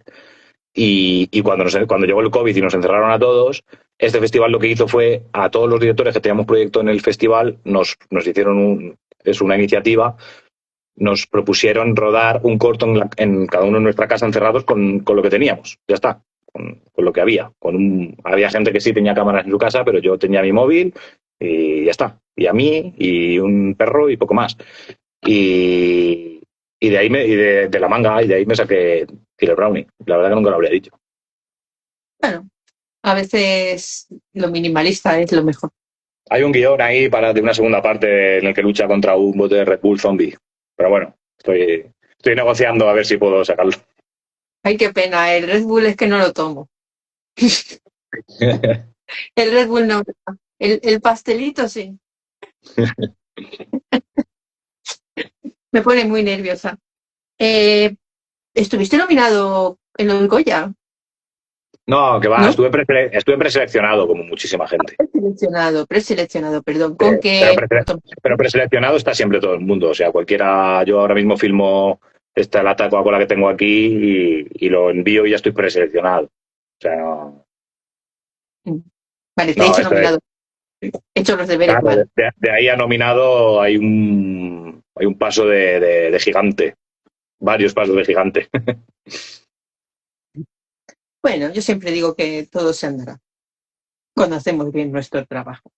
S2: Y cuando llegó el COVID y nos encerraron a todos, este festival lo que hizo fue a todos los directores que teníamos proyecto en el festival, nos hicieron una iniciativa, nos propusieron rodar un corto en cada uno en nuestra casa encerrados con lo que teníamos, ya está, con lo que había. Había gente que sí tenía cámaras en su casa, pero yo tenía mi móvil y ya está. Y a mí y un perro y poco más. Y de ahí de la manga, y de ahí me saqué Killer Brownie. La verdad que nunca lo habría dicho.
S3: Bueno, a veces lo minimalista es lo mejor.
S2: Hay un guión ahí de una segunda parte en el que lucha contra un bote de Red Bull zombie. Pero bueno, estoy negociando a ver si puedo sacarlo.
S3: Ay, qué pena, el Red Bull es que no lo tomo. El Red Bull no. El pastelito sí. Me pone muy nerviosa. ¿Estuviste nominado en los Goya?
S2: No, que va,
S3: ¿No?
S2: estuve preseleccionado como muchísima gente.
S3: Preseleccionado, perdón. ¿Con qué?
S2: Pero preseleccionado está siempre todo el mundo. O sea, cualquiera, yo ahora mismo filmo esta lata de Coca-Cola que tengo aquí y lo envío y ya estoy preseleccionado. O sea, no.
S3: Vale, te he
S2: No,
S3: dicho
S2: esto es.
S3: nominado. He hecho los deberes
S2: Claro,
S3: mal.
S2: de ahí a nominado hay un paso de gigante. Varios pasos de gigante.
S3: Bueno, yo siempre digo que todo se andará cuando hacemos bien nuestro trabajo.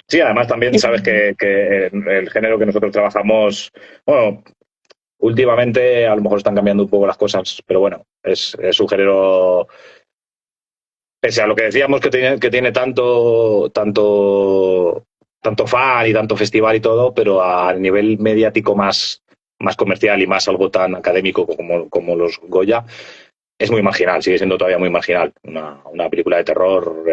S2: Sí, además también sabes que el género que nosotros trabajamos, bueno, últimamente a lo mejor están cambiando un poco las cosas, pero bueno, es un género pese a lo que decíamos que tiene tanto fan y tanto festival y todo, pero a nivel mediático más comercial y más algo tan académico como los Goya, es muy marginal, sigue siendo todavía muy marginal. Una película de terror,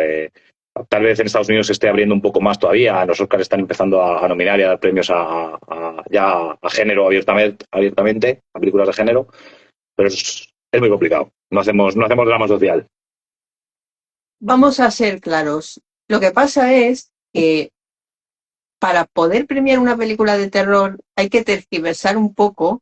S2: tal vez en Estados Unidos se esté abriendo un poco más todavía, los Oscars están empezando a nominar y a dar premios ya a género abiertamente, a películas de género, pero es muy complicado, no hacemos drama social.
S3: Vamos a ser claros. Lo que pasa es que para poder premiar una película de terror hay que tergiversar un poco,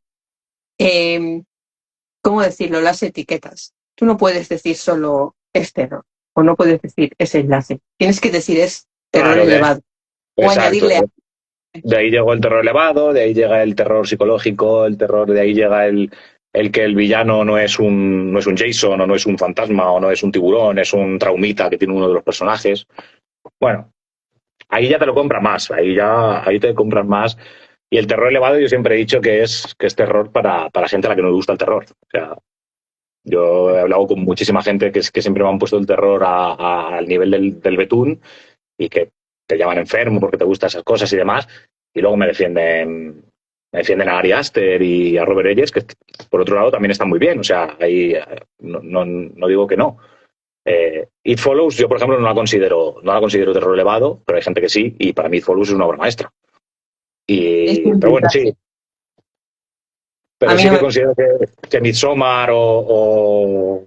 S3: ¿cómo decirlo?, las etiquetas. Tú no puedes decir solo es terror, o no puedes decir es enlace. Tienes que decir es terror
S2: Claro,
S3: elevado. O
S2: exacto.
S3: añadirle
S2: De ahí llegó el terror elevado, de ahí llega el terror psicológico, de ahí llega el que el villano no es un Jason, o no es un fantasma, o no es un tiburón, es un traumita que tiene uno de los personajes. Bueno, ahí ya te lo compran más, ahí te compran más. Y el terror elevado yo siempre he dicho que es terror para gente a la que no le gusta el terror. O sea, yo he hablado con muchísima gente que siempre me han puesto el terror al nivel del betún y que te llaman enfermo porque te gustan esas cosas y demás, y luego me defienden a Ari Aster y a Robert Eggers, que por otro lado también están muy bien, o sea, ahí no digo que no. It Follows, yo por ejemplo no la considero terror elevado, pero hay gente que sí, y para mí It Follows es una obra maestra. Pero bueno, sí. Pero sí que considero que Midsommar o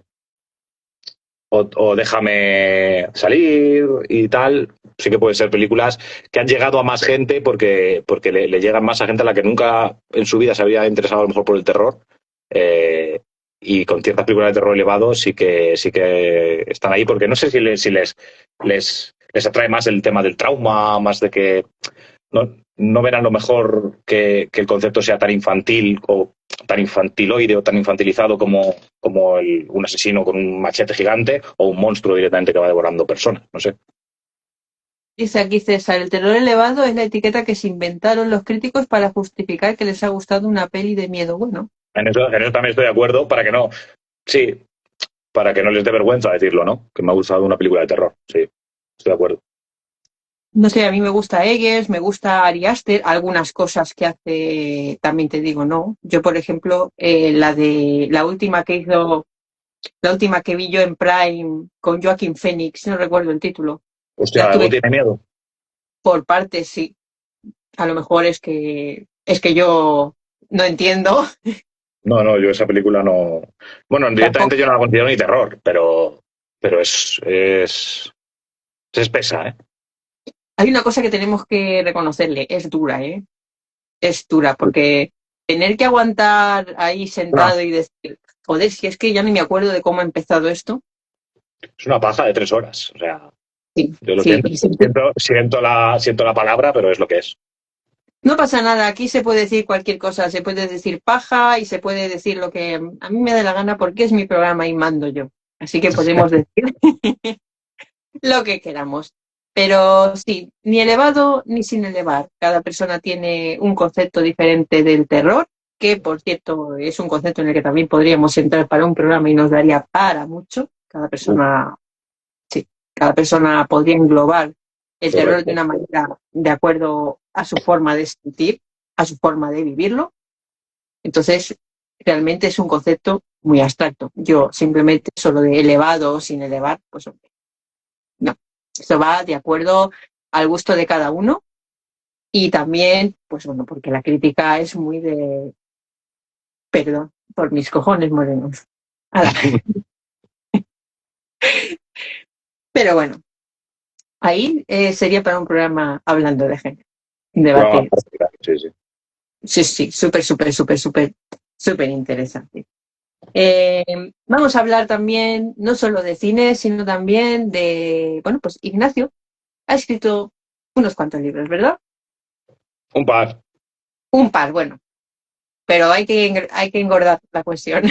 S2: Déjame salir y tal, sí que pueden ser películas que han llegado a más gente porque le llegan más a gente a la que nunca en su vida se había interesado a lo mejor por el terror. Y con ciertas películas de terror elevado sí que están ahí, porque no sé si les atrae más el tema del trauma, más de que no ven a lo mejor que el concepto sea tan infantil o tan infantiloide o tan infantilizado como un asesino con un machete gigante o un monstruo directamente que va devorando personas, no sé.
S3: Dice aquí César, el terror elevado es la etiqueta que se inventaron los críticos para justificar que les ha gustado una peli de miedo. Bueno.
S2: En eso también estoy de acuerdo, para que no les dé vergüenza decirlo, ¿no? Que me ha gustado una película de terror, sí, estoy de acuerdo.
S3: No sé, a mí me gusta Eggers, me gusta Ari Aster, algunas cosas que hace, también te digo, no. Yo, por ejemplo, la última que vi yo en Prime con Joaquin Phoenix, no recuerdo el título.
S2: Hostia, ¿algo tiene miedo?
S3: Por partes, sí. A lo mejor es que yo no entiendo.
S2: No, yo esa película no. Bueno, directamente yo no la considero ni terror, pero es espesa, ¿eh?
S3: Hay una cosa que tenemos que reconocerle, es dura, ¿eh? Es dura, porque tener que aguantar ahí sentado y decir, joder, si es que ya ni me acuerdo de cómo ha empezado esto.
S2: Es una paja de 3 horas, o sea,
S3: sí,
S2: yo lo
S3: sí,
S2: siento la palabra, pero es lo que es.
S3: No pasa nada, aquí se puede decir cualquier cosa, se puede decir paja y se puede decir lo que a mí me dé la gana porque es mi programa y mando yo. Así que podemos decir lo que queramos. Pero sí, ni elevado ni sin elevar. Cada persona tiene un concepto diferente del terror, que por cierto es un concepto en el que también podríamos entrar para un programa y nos daría para mucho. Cada persona podría englobar el terror de una manera de acuerdo a su forma de sentir, a su forma de vivirlo. Entonces, realmente es un concepto muy abstracto. Yo simplemente solo de elevado o sin elevar, pues no. Esto va de acuerdo al gusto de cada uno y también, pues bueno, porque la crítica es muy de... Perdón, por mis cojones morenos. Pero bueno, ahí sería para un programa hablando de género. Debate. Sí, súper interesante. Vamos a hablar también, no solo de cine, sino también de, bueno, pues Ignacio ha escrito unos cuantos libros, ¿verdad?
S2: Un par,
S3: bueno, pero hay que engordar la cuestión.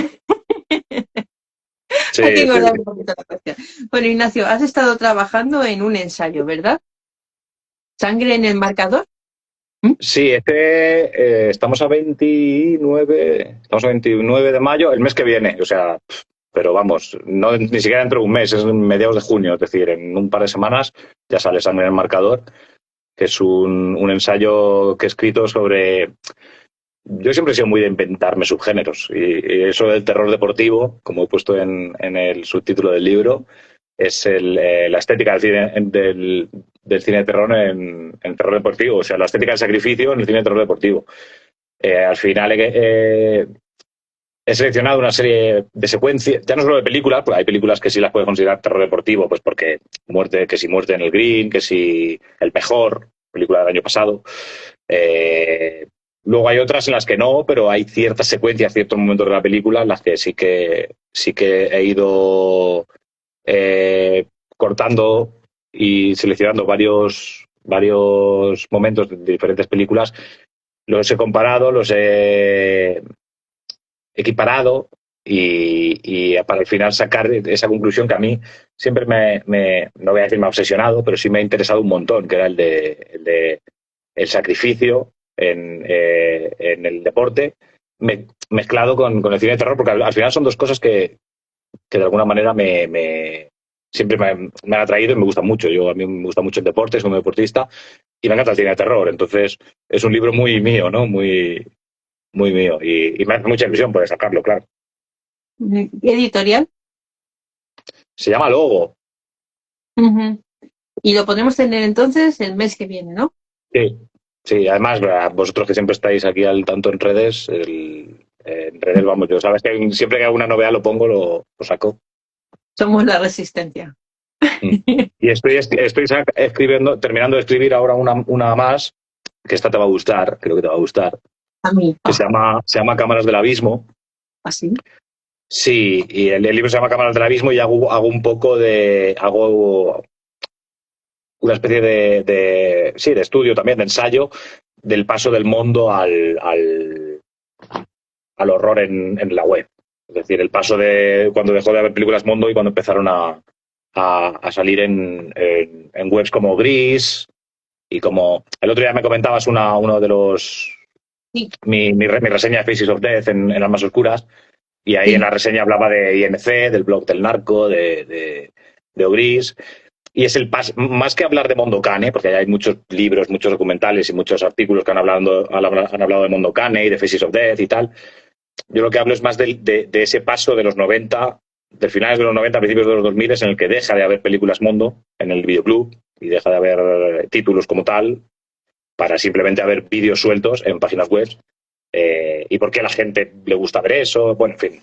S2: Sí,
S3: hay que engordar un poquito la cuestión. Bueno, Ignacio, has estado trabajando en un ensayo, ¿verdad? ¿Sangre en el marcador?
S2: Sí, estamos a 29 de mayo, el mes que viene, o sea, pero vamos, no, ni siquiera dentro de un mes, es en mediados de junio, es decir, en un par de semanas ya sale Sangre en el marcador, que es un ensayo que he escrito sobre... Yo siempre he sido muy de inventarme subgéneros y eso del terror deportivo, como he puesto en el subtítulo del libro, es la estética del cine, del cine de terror en terror deportivo, o sea, la estética del sacrificio en el cine de terror deportivo. Al final he seleccionado una serie de secuencias, ya no solo de películas, porque hay películas que sí las puedes considerar terror deportivo, pues porque que si Muerte en el Green, que si El Mejor, película del año pasado. Luego hay otras en las que no, pero hay ciertas secuencias, ciertos momentos de la película en las que sí que he ido cortando y seleccionando varios momentos de diferentes películas. Los he comparado, los he equiparado y para al final sacar esa conclusión que a mí siempre no voy a decir me ha obsesionado, pero sí me ha interesado un montón, que era el de el sacrificio en el deporte mezclado con el cine de terror, porque al final son dos cosas que de alguna manera siempre me han atraído y me gustan mucho. A mí me gusta mucho el deporte, soy un deportista y me encanta el cine de terror. Entonces es un libro muy mío, ¿no? Muy, muy mío y me hace mucha ilusión poder sacarlo, claro.
S3: ¿Editorial?
S2: Se llama Logo.
S3: Uh-huh. Y lo podremos tener entonces el mes que viene, ¿no?
S2: Sí, además vosotros que siempre estáis aquí al tanto en redes, en redes vamos, yo sabes que siempre que hago una novedad lo pongo, lo saco.
S3: Somos la resistencia.
S2: Y estoy escribiendo, terminando de escribir ahora una más, que esta te va a gustar, creo que te va a gustar.
S3: A mí.
S2: Que se llama Cámaras del Abismo.
S3: ¿Ah, sí?
S2: Sí, y el libro se llama Cámaras del Abismo y hago un poco hago una especie de estudio también, de ensayo, del paso del mundo al horror en la web. Es decir, el paso de cuando dejó de haber películas Mondo y cuando empezaron a salir en webs como Gris y como... El otro día me comentabas uno de los...
S3: Sí.
S2: Mi reseña de Faces of Death en Almas Oscuras, y ahí en la reseña hablaba de INC, del blog del narco, de Ogris. Y es el paso, más que hablar de Mondokane, porque hay muchos libros, muchos documentales y muchos artículos que han hablado de Mondokane y de Faces of Death y tal. Yo lo que hablo es más de ese paso de los 90, del finales de los 90, principios de los 2000, en el que deja de haber películas Mondo en el videoclub y deja de haber títulos como tal, para simplemente haber vídeos sueltos en páginas web. Y por qué a la gente le gusta ver eso. Bueno, en fin.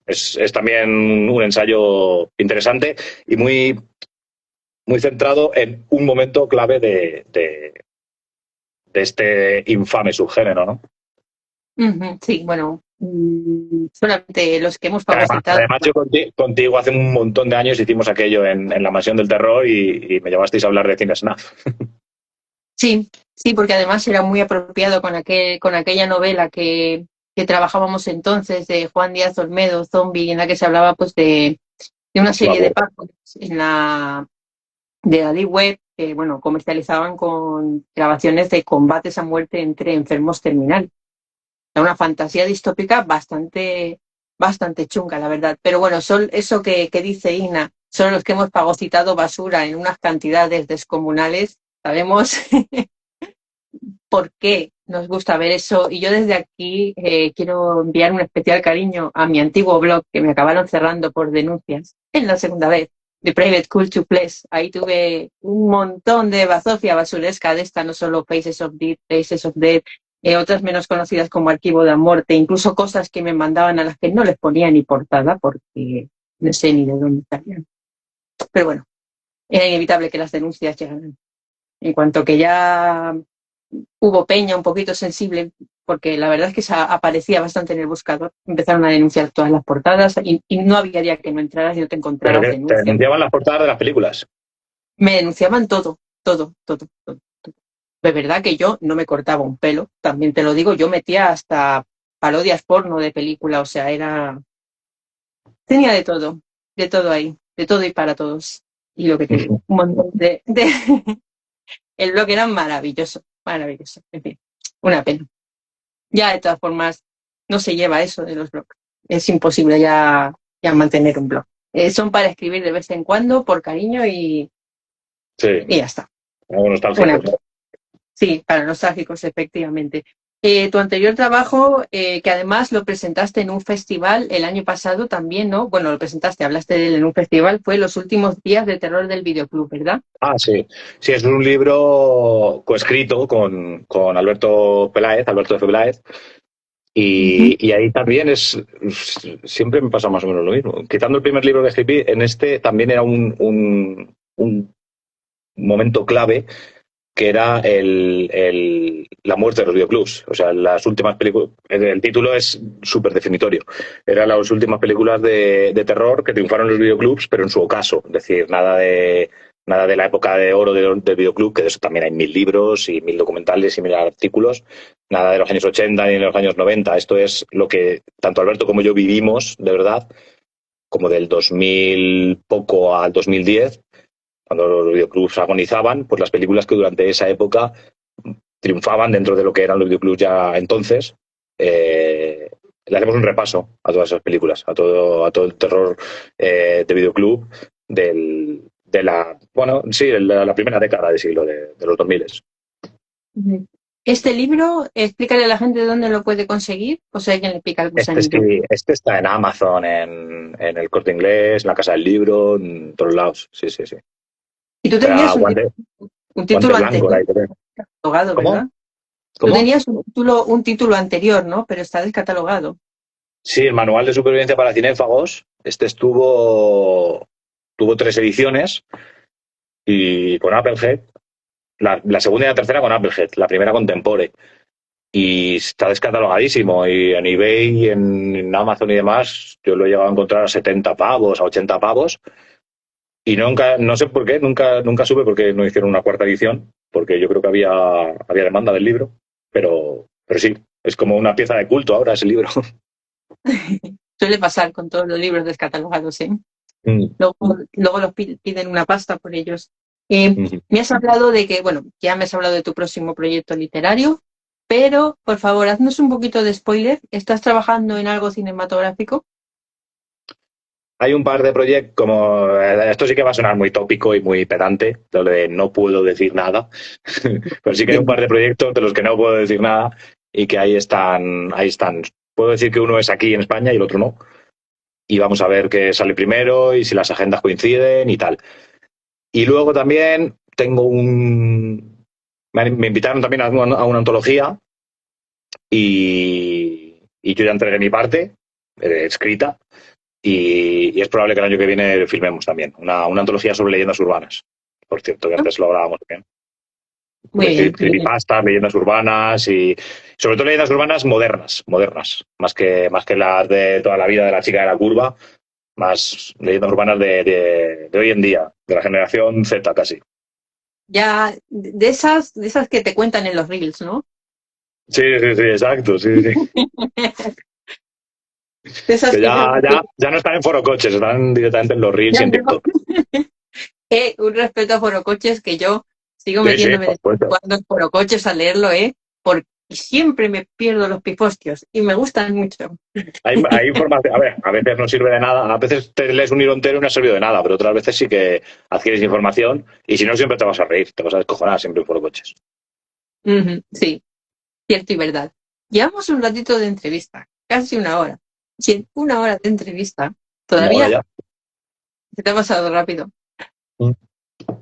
S2: Es también un ensayo interesante y muy centrado en un momento clave de este infame subgénero, ¿no?
S3: Sí, bueno, solamente los que hemos fagocitado.
S2: Además yo contigo hace un montón de años hicimos aquello en la Mansión del Terror y me llevasteis a hablar de cine snuff. Sí,
S3: porque además era muy apropiado con aquella novela que trabajábamos entonces de Juan Díaz Olmedo, Zombie, en la que se hablaba pues de una serie de pacos de la Deep Web que bueno, comercializaban con grabaciones de combates a muerte entre enfermos terminales. Era una fantasía distópica bastante chunga, la verdad. Pero bueno, eso que dice Ina, son los que hemos fagocitado basura en unas cantidades descomunales. Sabemos por qué nos gusta ver eso. Y yo desde aquí quiero enviar un especial cariño a mi antiguo blog, que me acabaron cerrando por denuncias en la segunda vez, de Private Culture Place. Ahí tuve un montón de bazofia basuresca de esta, no solo Faces of Death, otras menos conocidas como Archivo de Muerte, incluso cosas que me mandaban a las que no les ponía ni portada porque no sé ni de dónde salían. Pero bueno, era inevitable que las denuncias llegaran. En cuanto que ya hubo peña un poquito sensible, porque la verdad es que aparecía bastante en el buscador, empezaron a denunciar todas las portadas y no había día que no entraras y no te encontraras denuncias.
S2: ¿Te denunciaban las portadas de las películas?
S3: Me denunciaban todo. De verdad que yo no me cortaba un pelo, también te lo digo, yo metía hasta parodias porno de película, o sea, tenía de todo ahí, de todo y para todos. Y lo que te digo, un montón el blog era maravilloso, en fin, una pena. Ya de todas formas no se lleva eso de los blogs, es imposible ya y a mantener un blog. Son para escribir de vez en cuando, por cariño y ya está.
S2: Algo nostálgico.
S3: Sí, para nostálgicos, efectivamente. Tu anterior trabajo, que además lo presentaste en un festival el año pasado también, ¿no? Bueno, lo presentaste, hablaste de él en un festival, fue Los últimos días de terror del videoclub, ¿verdad?
S2: Sí. Sí, es un libro coescrito con Alberto F. Peláez, y ahí también siempre me pasa más o menos lo mismo. Quitando el primer libro que escribí, en este también era un momento clave, que era la muerte de los videoclubs. O sea, las últimas películas, el título es súper definitorio. Eran las últimas películas de terror que triunfaron en los videoclubs, pero en su ocaso. Es decir, nada de la época de oro del videoclub, que de eso también hay 1000 libros y 1000 documentales y 1000 artículos. Nada de los años 80 ni de los años 90. Esto es lo que tanto Alberto como yo vivimos, de verdad, como del 2000 poco al 2010, cuando los videoclubs agonizaban, pues las películas que durante esa época triunfaban dentro de lo que eran los videoclubs ya entonces. Le hacemos un repaso a todas esas películas, a todo el terror de videoclub de la primera década del siglo, de los 2000.
S3: Este libro, explícale a la gente dónde lo puede conseguir, o sea, alguien le pica el gusanillo.
S2: Este está en Amazon, en El Corte Inglés, en la Casa del Libro, en todos lados. Sí.
S3: Y tú tenías un título anterior catalogado, ¿verdad?
S2: ¿Cómo?
S3: Tú tenías un título anterior, ¿no? Pero está descatalogado.
S2: Sí, el Manual de Supervivencia para Cinéfagos. Este tuvo 3 ediciones, y con Applehead. La segunda y la tercera con Applehead, la primera con Tempore. Y está descatalogadísimo. Y en eBay, en Amazon y demás, yo lo he llegado a encontrar a 70 pavos, a 80 pavos. Y nunca, no sé por qué, nunca supe por qué no hicieron una cuarta edición, porque yo creo que había demanda del libro, pero sí, es como una pieza de culto ahora ese libro.
S3: Suele pasar con todos los libros descatalogados, ¿eh? Luego los piden una pasta por ellos. Me has hablado de que, bueno, ya me has hablado de tu próximo proyecto literario, pero por favor, haznos un poquito de spoiler. ¿Estás trabajando en algo cinematográfico?
S2: Hay un par de proyectos, esto sí que va a sonar muy tópico y muy pedante, lo de no puedo decir nada, pero sí que hay un par de proyectos de los que no puedo decir nada y que ahí están. Puedo decir que uno es aquí en España y el otro no. Y vamos a ver qué sale primero y si las agendas coinciden y tal. Y luego también tengo me invitaron también a una antología y yo ya entregué mi parte escrita. Y es probable que el año que viene filmemos también una antología sobre leyendas urbanas. Por cierto, que antes lo hablábamos bien.
S3: Muy bien.
S2: Creepypastas, leyendas urbanas y sobre todo leyendas urbanas modernas, más que las de toda la vida de la chica de la curva, más leyendas urbanas de hoy en día, de la generación Z casi.
S3: Ya, de esas que te cuentan en los reels, ¿no?
S2: Sí, exacto, sí. Que ya no están en Foro Coches, están directamente en los reels y en TikTok.
S3: Un respeto a Foro Coches, que yo sigo metiéndome cuando en Foro Coches a leerlo, porque siempre me pierdo los pifostios y me gustan mucho.
S2: Hay información, a veces no sirve de nada, a veces te lees un hilo entero y no ha servido de nada, pero otras veces sí que adquieres información y si no siempre te vas a reír, te vas a descojonar siempre en Foro Coches.
S3: Sí, cierto y verdad. Llevamos un ratito de entrevista, casi una hora. Y en una hora de entrevista, todavía se te ha pasado rápido.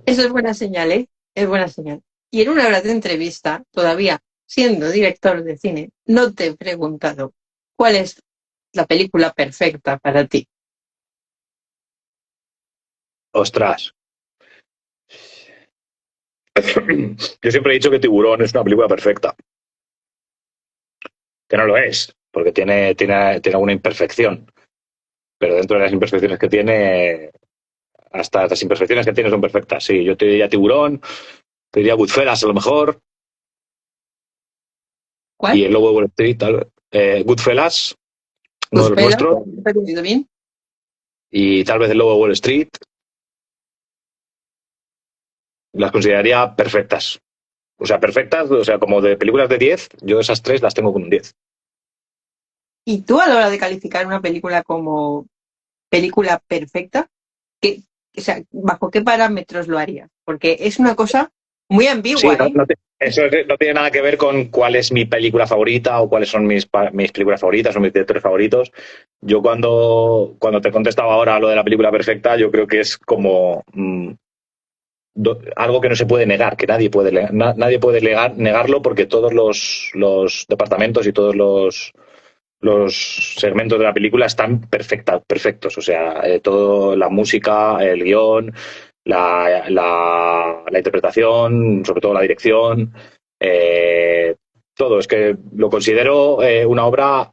S3: Eso es buena señal, ¿eh? Es buena señal. Y en una hora de entrevista, todavía siendo director de cine, no te he preguntado cuál es la película perfecta para ti.
S2: Ostras. Yo siempre he dicho que Tiburón es una película perfecta. Que no lo es, porque tiene alguna imperfección. Pero dentro de las imperfecciones que tiene, hasta las imperfecciones que tiene son perfectas. Sí, yo te diría Tiburón, te diría Goodfellas a lo mejor.
S3: ¿Cuál?
S2: Y el Lobo de Wall Street, tal vez. Goodfellas, uno de los nuestros.
S3: Bien.
S2: Y tal vez el Lobo de Wall Street. Las consideraría perfectas. O sea, perfectas, o sea, como de películas de 10, yo esas 3 las tengo con un 10.
S3: ¿Y tú a la hora de calificar una película como película perfecta, o sea, ¿bajo qué parámetros lo harías? Porque es una cosa muy ambigua,
S2: Sí,
S3: ¿eh?
S2: eso no tiene nada que ver con cuál es mi película favorita o cuáles son mis películas favoritas o mis directores favoritos. Yo cuando te contestaba ahora lo de la película perfecta, yo creo que es como algo que no se puede negar, que nadie puede negarlo porque todos los departamentos y todos los segmentos de la película están perfectos. O sea, todo, la música, el guión, la interpretación, sobre todo la dirección, eh, todo. Es que lo considero una obra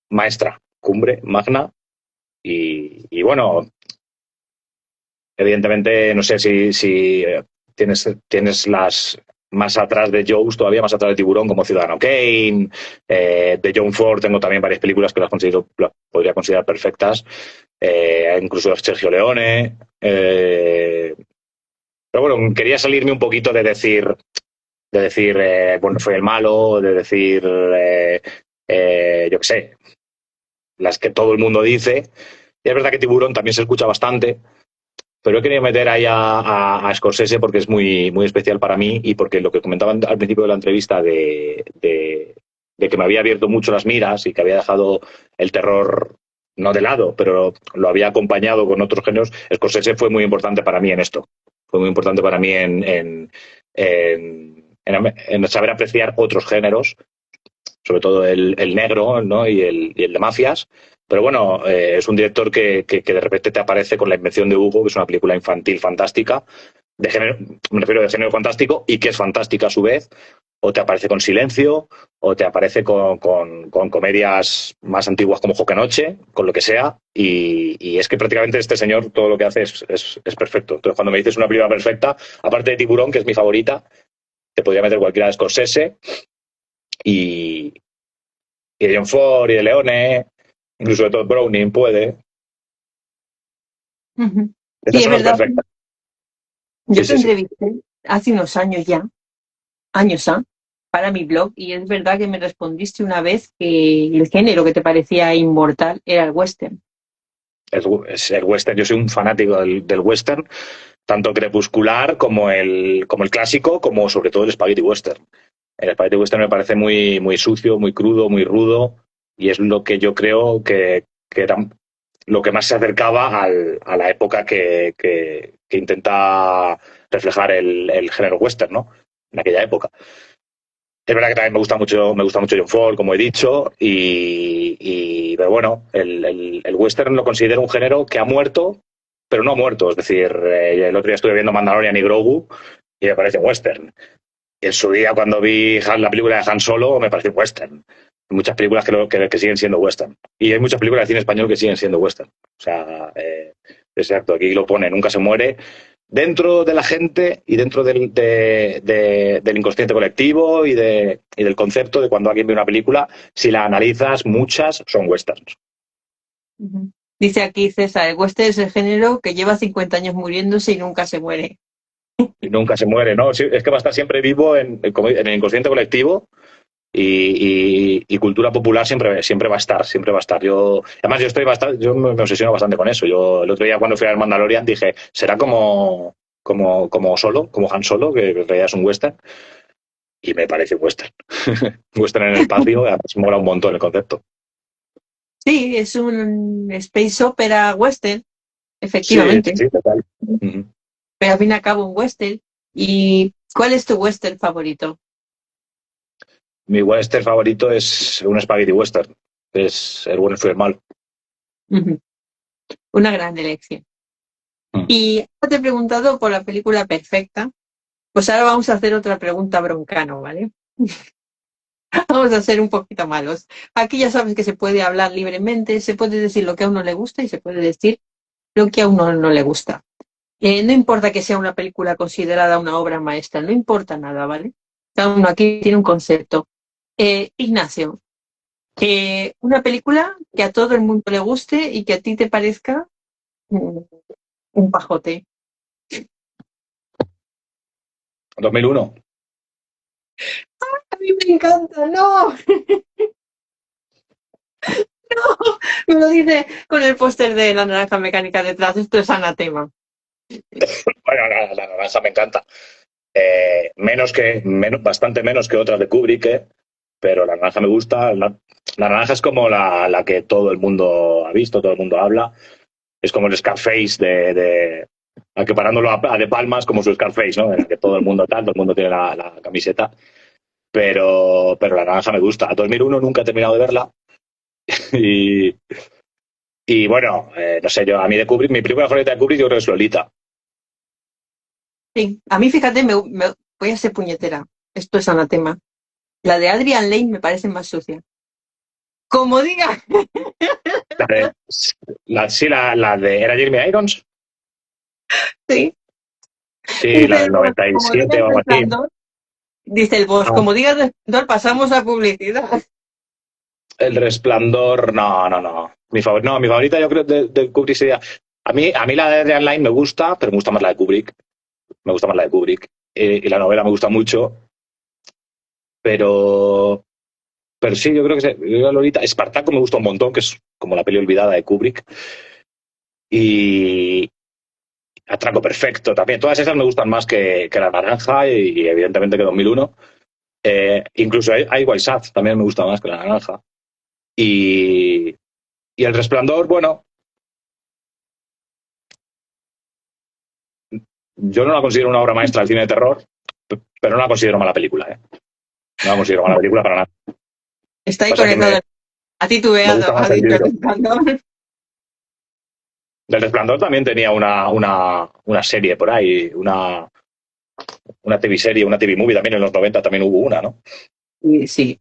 S2: maestra, cumbre, magna. Y bueno, evidentemente, no sé si tienes las más atrás de Jaws, todavía más atrás de Tiburón, como Ciudadano Kane, de John Ford tengo también varias películas que las podría considerar perfectas, incluso Sergio Leone. Pero bueno, quería salirme un poquito de decir bueno, fue el malo, de decir, yo qué sé, las que todo el mundo dice. Y es verdad que Tiburón también se escucha bastante, pero he querido meter ahí a Scorsese porque es muy, muy especial para mí y porque lo que comentaban al principio de la entrevista de que me había abierto mucho las miras y que había dejado el terror no de lado, pero lo había acompañado con otros géneros. Scorsese fue muy importante para mí en esto. Fue muy importante para mí en saber apreciar otros géneros, sobre todo el negro, ¿no? y el de mafias. Pero bueno, es un director que de repente te aparece con La invención de Hugo, que es una película infantil fantástica, de género, me refiero de género fantástico, y que es fantástica a su vez, o te aparece con Silencio, o te aparece con comedias más antiguas como Joque Noche, con lo que sea, y es que prácticamente este señor todo lo que hace es perfecto. Entonces, cuando me dices una película perfecta, aparte de Tiburón, que es mi favorita, te podría meter cualquiera de Scorsese, y, y de John Ford y de Leone, incluso de Todd Browning puede.
S3: Ujú. Sí,
S2: Estas
S3: es
S2: son las
S3: verdad.
S2: perfectas. Sí,
S3: Yo te
S2: sí, sí.
S3: entrevisté hace unos años ya, años para mi blog, y es verdad que me respondiste una vez que el género que te parecía inmortal era el western.
S2: Es el western, yo soy un fanático del western, tanto crepuscular como el clásico, como sobre todo el spaghetti western. El spaghetti western me parece muy, muy sucio, muy crudo, muy rudo, y es lo que yo creo que era lo que más se acercaba a la época que intenta reflejar el género western, ¿no? En aquella época. Es verdad que también me gusta mucho John Ford, como he dicho, pero bueno, el western lo considero un género que ha muerto, pero no ha muerto. Es decir, el otro día estuve viendo Mandalorian y Grogu y me parece western. Y en su día, cuando vi la película de Han Solo, me pareció western. Hay muchas películas que siguen siendo western. Y hay muchas películas de cine español que siguen siendo western. O sea, exacto, aquí lo pone, nunca se muere. Dentro de la gente y dentro del inconsciente colectivo y del concepto de cuando alguien ve una película, si la analizas, muchas son westerns.
S3: Ujú. Dice aquí César, el western es el género que lleva 50 años muriéndose y nunca se muere.
S2: Y nunca se muere, ¿no? Sí, es que va a estar siempre vivo en el inconsciente colectivo. Y cultura popular siempre va a estar, siempre va a estar. Además, yo me obsesiono bastante con eso. Yo el otro día cuando fui al Mandalorian dije, será como Han Solo, que en realidad es un western, y me parece un western. Un western en el espacio, además mola un montón el concepto.
S3: Sí, es un space opera western,
S2: Sí, sí,
S3: efectivamente,
S2: sí, total. Ujú.
S3: pero al fin y al cabo un western. ¿Y cuál es tu western favorito?
S2: Mi western favorito es un spaghetti western, es El bueno, el feo y el malo.
S3: Ujú. Una gran elección.
S2: Mm.
S3: Y ahora te he preguntado por la película perfecta, pues ahora vamos a hacer otra pregunta broncano, ¿vale? Vamos a ser un poquito malos. Aquí ya sabes que se puede hablar libremente, se puede decir lo que a uno le gusta y se puede decir lo que a uno no le gusta. No importa que sea una película considerada una obra maestra, no importa nada, ¿vale? Cada uno aquí tiene un concepto. Ignacio, una película que a todo el mundo le guste y que a ti te parezca mm, un pajote.
S2: 2001.
S3: A mí me encanta, no. Me lo dice con el póster de La Naranja Mecánica detrás. Esto es anatema.
S2: Bueno, la naranja me encanta. Bastante menos que otras de Kubrick, pero la naranja me gusta. La naranja es como la que todo el mundo ha visto, todo el mundo habla. Es como el Scarface que parándolo a De Palmas, como su Scarface, ¿no? En el que todo el mundo tiene la camiseta. Pero la naranja me gusta. A 2001 nunca he terminado de verla. Y bueno, no sé, a mí de Kubrick, mi película favorita de Kubrick yo creo que es Lolita.
S3: Sí, a mí fíjate, voy a ser puñetera. Esto es anatema. La de Adrian Lane me parece más sucia. Como diga.
S2: La de ¿era Jeremy Irons?
S3: Sí.
S2: Sí, la del 97 o algo así.
S3: Dice el boss, como diga Resplandor, pasamos a publicidad.
S2: El Resplandor, no. Mi favorita yo creo de Kubrick sería... A mí la de Adrian Lyne me gusta, pero me gusta más la de Kubrick. Me gusta más la de Kubrick. Y la novela me gusta mucho. Pero sí, yo creo que Lolita. Espartaco me gusta un montón, que es como la peli olvidada de Kubrick. Y Atraco Perfecto también. Todas esas me gustan más que La Naranja y evidentemente que 2001. Incluso hay White Shad también me gusta más que La Naranja. Y El Resplandor, bueno, yo no la considero una obra maestra del cine de terror, pero no la considero mala película, ¿eh? No la considero mala película para nada.
S3: Está ahí conectado. A titubeado, ha dicho El Resplandor.
S2: Del Resplandor también tenía una serie por ahí, una TV serie, una TV movie también en los 90 también hubo una, ¿no?
S3: Sí.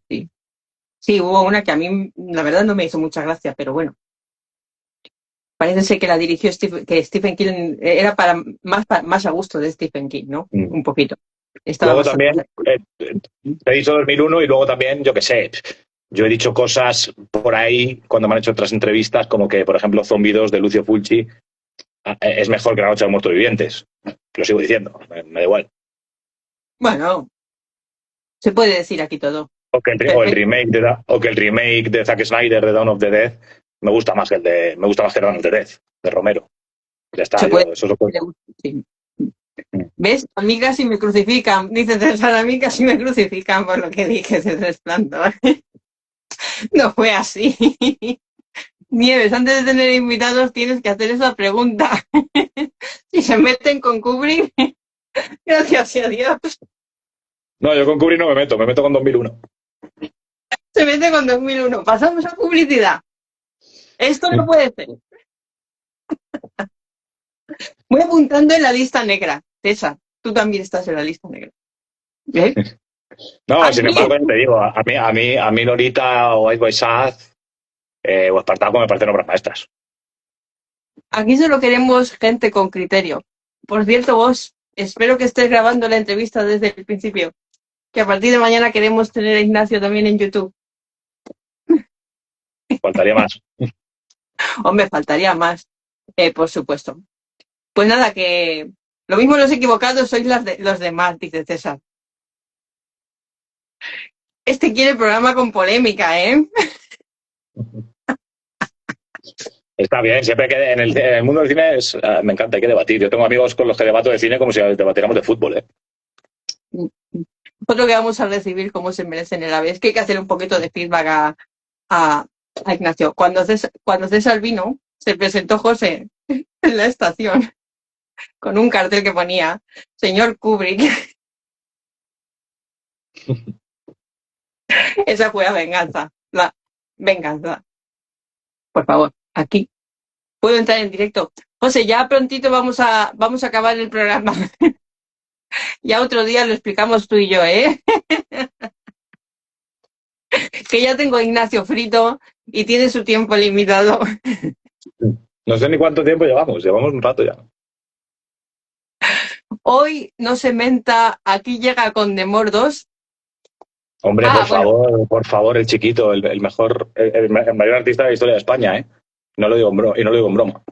S3: Sí, hubo una que a mí, la verdad, no me hizo mucha gracia, pero bueno. Parece ser que la dirigió Stephen King, era para más a gusto de Stephen King, ¿no? Un poquito.
S2: Luego también, te he dicho 2001 y luego también, yo qué sé, yo he dicho cosas por ahí cuando me han hecho otras entrevistas, como que, por ejemplo, Zombie 2 de Lucio Fulci es mejor que La Noche de los Muertos Vivientes. Lo sigo diciendo, me da igual.
S3: Bueno, se puede decir aquí todo.
S2: O que el remake de Zack Snyder de Dawn of the Dead me gusta más que Dawn of the Dead de Romero. Ya está, eso lo puedo.
S3: Sí. ¿Ves? A mí casi me crucifican. Dice César, a mí casi me crucifican por lo que dije de Resplandor. No fue así. Nieves, antes de tener invitados tienes que hacer esa pregunta. Si se meten con Kubrick, gracias a Dios.
S2: No, yo con Kubrick no me meto con 2001.
S3: Se mete con 2001. Pasamos a publicidad. Esto no puede ser. Voy apuntando en la lista negra. César, tú también estás en la lista negra. ¿Eh?
S2: No, sin embargo, te digo, a mí Lolita o White Shad o Espartaco me parecen obras maestras.
S3: Aquí solo queremos gente con criterio. Por cierto, vos, espero que estés grabando la entrevista desde el principio. Que a partir de mañana queremos tener a Ignacio también en YouTube.
S2: Faltaría más.
S3: Hombre, faltaría más, por supuesto. Pues nada, que lo mismo los equivocados sois los demás, dice César. Este quiere programa con polémica, ¿eh?
S2: Está bien, siempre que en el mundo del cine me encanta, hay que debatir. Yo tengo amigos con los que debato de cine como si debatiéramos de fútbol, ¿eh?
S3: Otro que vamos a recibir como se merecen el AVE. Es que hay que hacer un poquito de feedback a Ignacio. Cuando César vino, se presentó José en la estación con un cartel que ponía señor Kubrick. Esa fue la venganza. La venganza. Por favor, aquí. ¿Puedo entrar en directo? José, ya prontito vamos a acabar el programa. Ya otro día lo explicamos tú y yo, ¿eh? Que ya tengo a Ignacio frito y tiene su tiempo limitado.
S2: No sé ni cuánto tiempo llevamos un rato ya.
S3: Hoy no se menta, aquí llega con Demor 2.
S2: Hombre, por favor, el chiquito, el mejor, el mayor artista de la historia de España, ¿eh? No lo digo en broma.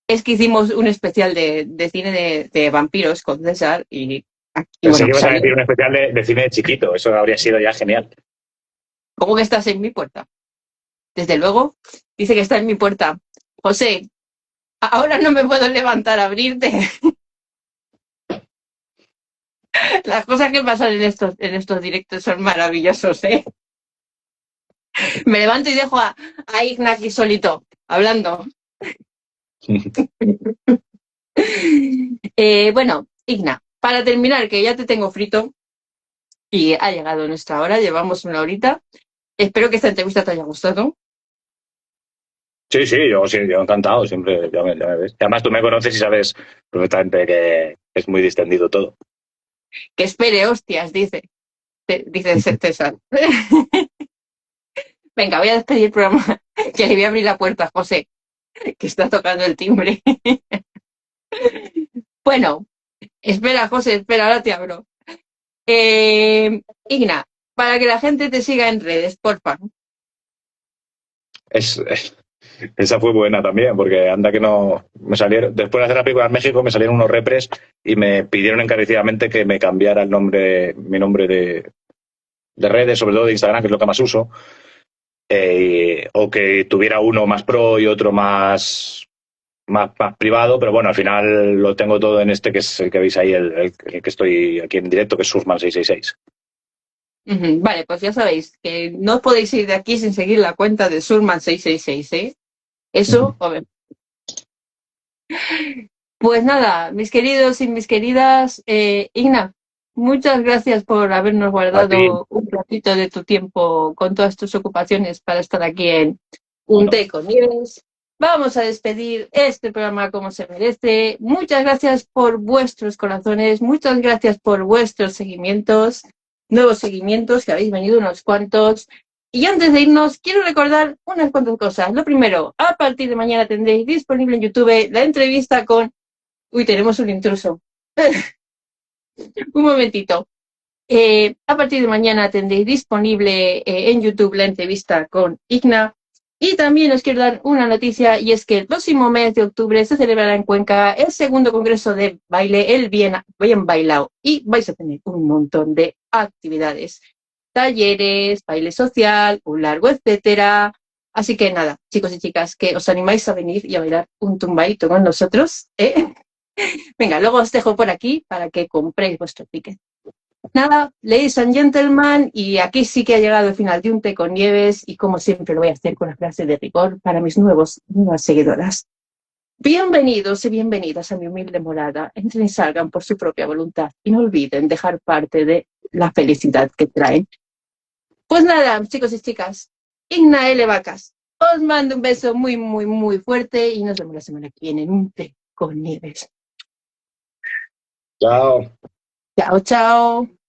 S3: Es que hicimos un especial de cine de vampiros con César y
S2: Pensé que ibas a decir un especial de cine de chiquito, eso habría sido ya genial.
S3: ¿Cómo que estás en mi puerta? desde luego, dice que está en mi puerta. José, ahora no me puedo levantar a abrirte. Las cosas que pasan en estos directos son maravillosos, ¿eh? Me levanto y dejo a Igna aquí solito, hablando. Bueno, Igna, para terminar, que ya te tengo frito y ha llegado nuestra hora, llevamos una horita. Espero que esta entrevista te haya gustado.
S2: Sí, yo encantado, siempre, ya me ves. Y además tú me conoces y sabes perfectamente que es muy distendido todo.
S3: Que espere, hostias, dice César. Venga, voy a despedir el programa, que le voy a abrir la puerta a José, que está tocando el timbre. Bueno, espera, José, espera, ahora te abro. Igna, para que la gente te siga en redes, porfa.
S2: Esa fue buena también, porque anda que no me salieron. Después de hacer la película en México, me salieron unos repres y me pidieron encarecidamente que me cambiara mi nombre de redes, sobre todo de Instagram, que es lo que más uso, o que tuviera uno más pro y otro más privado, pero bueno, al final lo tengo todo en este que es el que veis ahí, el que estoy aquí en directo, que es Surfman666.
S3: Vale, pues ya sabéis que no podéis ir de aquí sin seguir la cuenta de Surman666, ¿eh? Eso, hombre. Pues nada, mis queridos y mis queridas, Igna, muchas gracias por habernos
S2: A ti,
S3: guardado un ratito de tu tiempo con todas tus ocupaciones para estar aquí en Un
S2: bueno,
S3: Té con Nieves. Vamos a despedir este programa como se merece. Muchas gracias por vuestros corazones, muchas gracias por vuestros seguimientos, nuevos seguimientos, que habéis venido unos cuantos. Y antes de irnos, quiero recordar unas cuantas cosas. Lo primero, a partir de mañana tendréis disponible en YouTube la entrevista con... Uy, tenemos un intruso. Un momentito. A partir de mañana tendréis disponible en YouTube la entrevista con Igna. Y también os quiero dar una noticia, y es que el próximo mes de octubre se celebrará en Cuenca el segundo congreso de baile, el Bien Bailao, y vais a tener un montón de actividades, talleres, baile social, un largo etcétera. Así que nada, chicos y chicas, que os animáis a venir y a bailar un tumbaito con nosotros, ¿eh? Venga, luego os dejo por aquí para que compréis vuestro ticket. Nada, ladies and gentlemen, y aquí sí que ha llegado el final de Un Té con Nieves, y como siempre lo voy a hacer con la frase de rigor para mis nuevas seguidoras. Bienvenidos y bienvenidas a mi humilde morada. Entren y salgan por su propia voluntad y no olviden dejar parte de la felicidad que traen. Pues nada, chicos y chicas, Igna L. Vacas, os mando un beso muy, muy, muy fuerte y nos vemos la semana que viene en Un Té con Nieves.
S2: chao.
S3: Chao, chao.